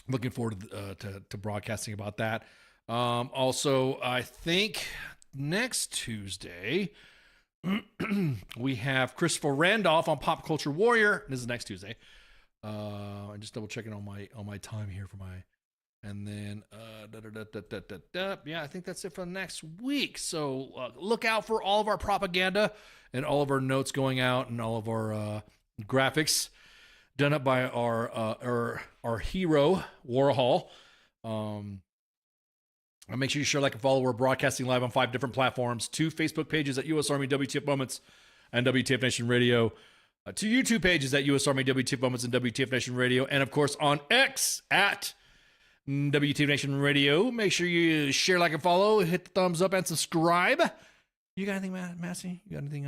looking forward to broadcasting about that. Also, I think next Tuesday we have Christopher Randolph on Pop Culture Warrior. This is next Tuesday. I'm just double checking on my time here for my, and then yeah, I think that's it for next week. So look out for all of our propaganda and all of our notes going out and all of our graphics done up by our hero Warhol. And make sure you share, like, and follow. We're broadcasting live on 5 different platforms. 2 Facebook pages at U.S. Army WTF Moments and WTF Nation Radio. 2 YouTube pages at U.S. Army WTF Moments and WTF Nation Radio. And, of course, on X at WTF Nation Radio. Make sure you share, like, and follow. Hit the thumbs up and subscribe. You got anything, Massey? You got anything?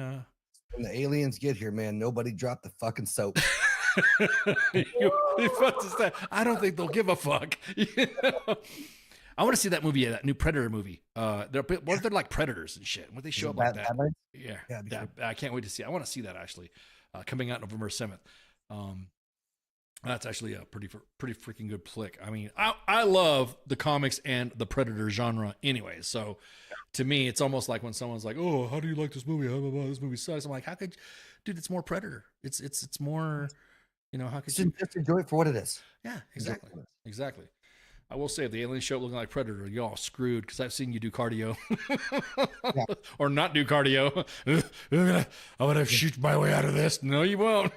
When the aliens get here, man, nobody dropped the fucking soap. I don't think they'll give a fuck. I want to see that movie, that new Predator movie. What if they're like predators and shit? Would they show up like that? Yeah, I can't wait to see it. I want to see that actually, coming out November 7th. That's actually a pretty freaking good flick. I mean, I love the comics and the Predator genre anyway. So to me, it's almost like when someone's like, "Oh, how do you like this movie? This movie sucks." I'm like, "How could, dude? It's more Predator. It's more, how could you just enjoy it for what it is?" Yeah, exactly. I will say, if the alien show up looking like Predator, you're all screwed because I've seen you do cardio or not do cardio. I'm gonna shoot my way out of this. No, you won't.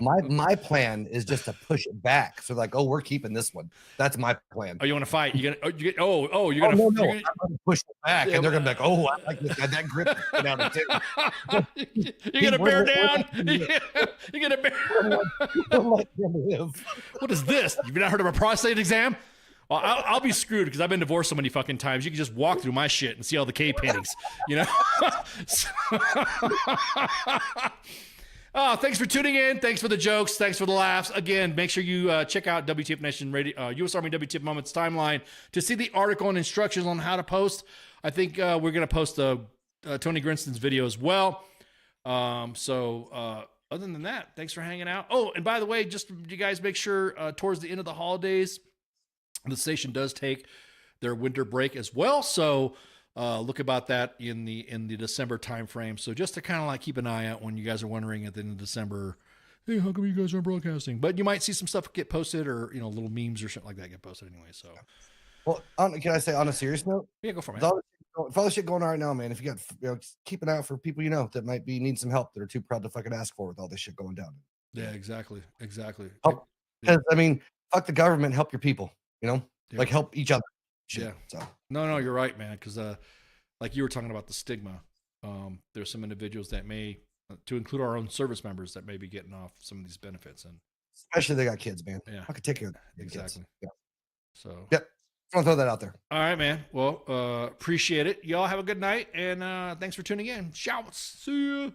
my plan is just to push it back. So like, we're keeping this one. That's my plan. Oh, you want to fight? You're gonna no. I'm gonna push it back, and they're gonna be like, "Oh, I like this guy. That grip is down the table." You're gonna bear down. You're gonna bear. What is this? You've not heard of a prostate exam? Well, I'll be screwed because I've been divorced so many fucking times. You can just walk through my shit and see all the cave paintings, Oh, thanks for tuning in. Thanks for the jokes. Thanks for the laughs. Again, make sure you check out WTF Nation Radio, U.S. Army WTF Moments timeline to see the article and instructions on how to post. I think we're going to post Tony Grinston's video as well. Other than that, thanks for hanging out. Oh, and by the way, just you guys make sure towards the end of the holidays, the station does take their winter break as well. So look about that in the December timeframe. So just to kind of like keep an eye out when you guys are wondering at the end of December, hey, how come you guys aren't broadcasting? But you might see some stuff get posted or, little memes or something like that get posted anyway. So, well, can I say on a serious note? Yeah, go for it. With all the shit going on right now, man, if you got, keep an eye out for people that might need some help that are too proud to fucking ask for with all this shit going down. Yeah, exactly. Because I mean, fuck the government, help your people. Like help each other. Shit. Yeah. So no, you're right, man. Because like you were talking about the stigma, there's some individuals that may, to include our own service members, that may be getting off some of these benefits, and especially they got kids, man. Yeah, I could take care of them. Exactly. Yeah. So. Yep. I'll throw that out there. All right, man. Well, appreciate it. Y'all have a good night, and thanks for tuning in. Shouts. See ya.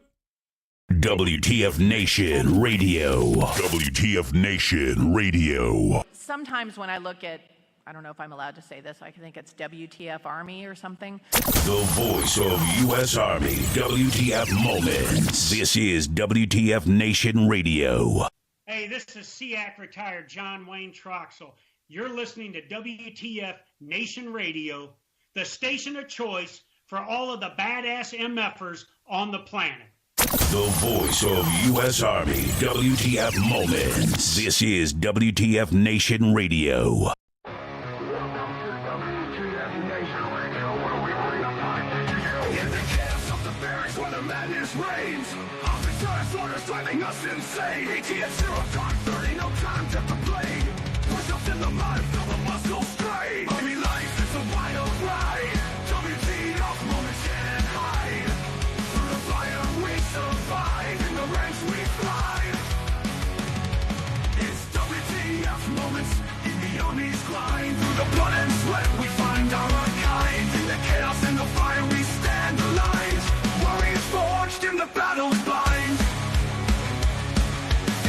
WTF Nation Radio. WTF Nation Radio. Sometimes when I look at I don't know if I'm allowed to say this. I think it's WTF Army or something. The voice of U.S. Army, WTF Moments. This is WTF Nation Radio. Hey, this is SEAC retired John Wayne Troxel. You're listening to WTF Nation Radio, the station of choice for all of the badass MFers on the planet. The voice of U.S. Army, WTF Moments. This is WTF Nation Radio. Driving us insane. ATF 0 time 30, no time to complain. Push ups in the mud, feel the muscle strain. Army life is a wild ride. WTF moments can't hide. Through the fire we survive, in the ranks we thrive. It's WTF moments in the Army's grind. Through the blood and sweat we find our kind. In the chaos and the fire we stand aligned. Warriors forged in the battle's bind.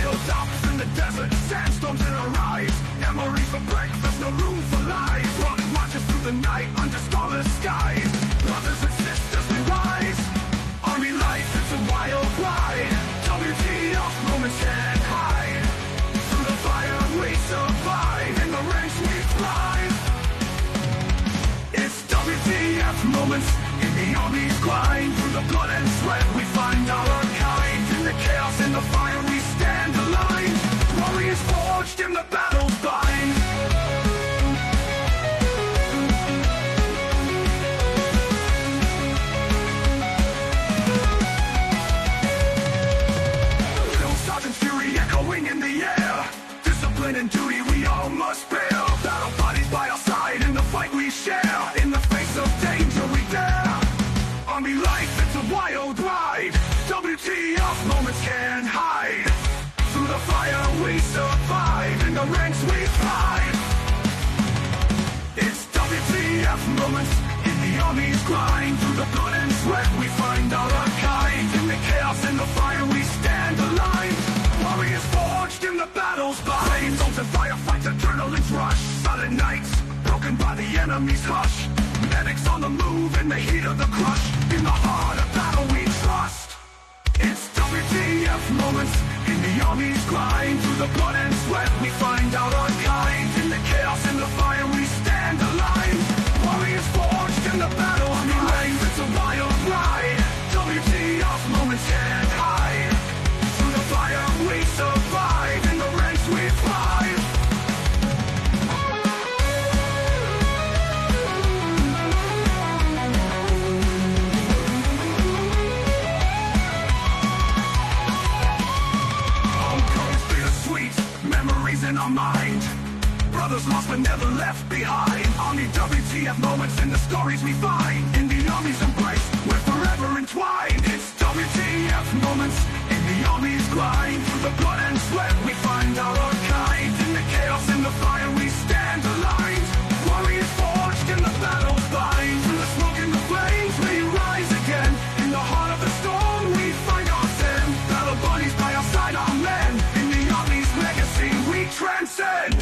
Hilltops in the desert, sandstorms in our eyes. Memories for breakfast, no room for lies. Rocket marches through the night under starless skies. Brothers and sisters we rise. Army life is a wild ride. WTF moments can't hide. Through the fire we survive, in the ranks we thrive. It's WTF moments in the Army's grind. Through the blood and sweat we find our kind. In the chaos and the fire we stand aligned. Warriors forged in the battle's bind. Drill sergeant fury echoing in the air. Discipline and duty we all must bear. Battle bodies by our side in the fight we share. In the face of danger we dare. Army life, it's a wild ride. WTF moments can't hide. Through the fire we survive, in the ranks we thrive. It's WTF moments in the Army's grind. Through the blood and sweat we find our kind. In the chaos and the fire we stand aligned. Warriors forged in the battle's bind. Zones and firefights, adrenaline's rush. Silent nights, broken by the enemy's hush. Medics on the move in the heat of the crush. In the heart of battle we trust. It's WTF moments in the Army's grind. Through the blood and sweat we find out our kind. In the chaos and the fire we stand aligned. Warriors forged in the battle. Army life, it's a wild ride. WTF moments can't hide. Through the fire we survive, in the ranks we thrive. Memories in our mind. Brothers lost but never left behind. Army WTF moments in the stories we find. In the Army's embrace, we're forever entwined. It's WTF moments in the Army's grind. Through the blood and sweat we find our kind. In the chaos and the fire we stand aligned. Warriors forged in the battle's bind. Through the smoke and the flames we rise again. In the heart of the storm we find our zen. Battle buddies by our side, our men. In the Army's legacy we transcend.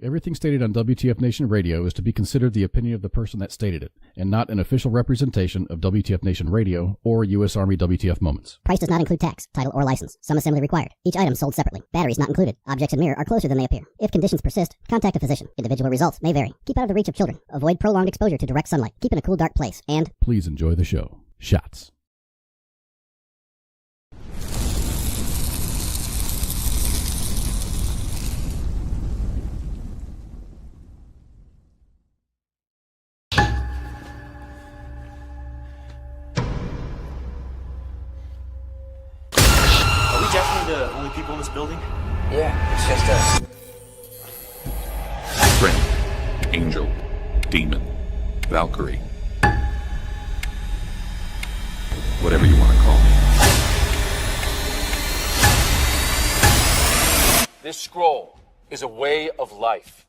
Everything stated on WTF Nation Radio is to be considered the opinion of the person that stated it, and not an official representation of WTF Nation Radio or U.S. Army WTF Moments. Price does not include tax, title, or license. Some assembly required. Each item sold separately. Batteries not included. Objects in mirror are closer than they appear. If conditions persist, contact a physician. Individual results may vary. Keep out of the reach of children. Avoid prolonged exposure to direct sunlight. Keep in a cool, dark place. And please enjoy the show. Shots. control this building? Yeah, it's just us. Friend, angel, demon, Valkyrie. Whatever you want to call me. This scroll is a way of life.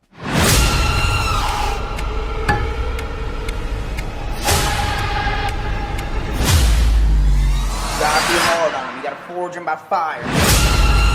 Gotta be hard on him. You gotta forge him by fire.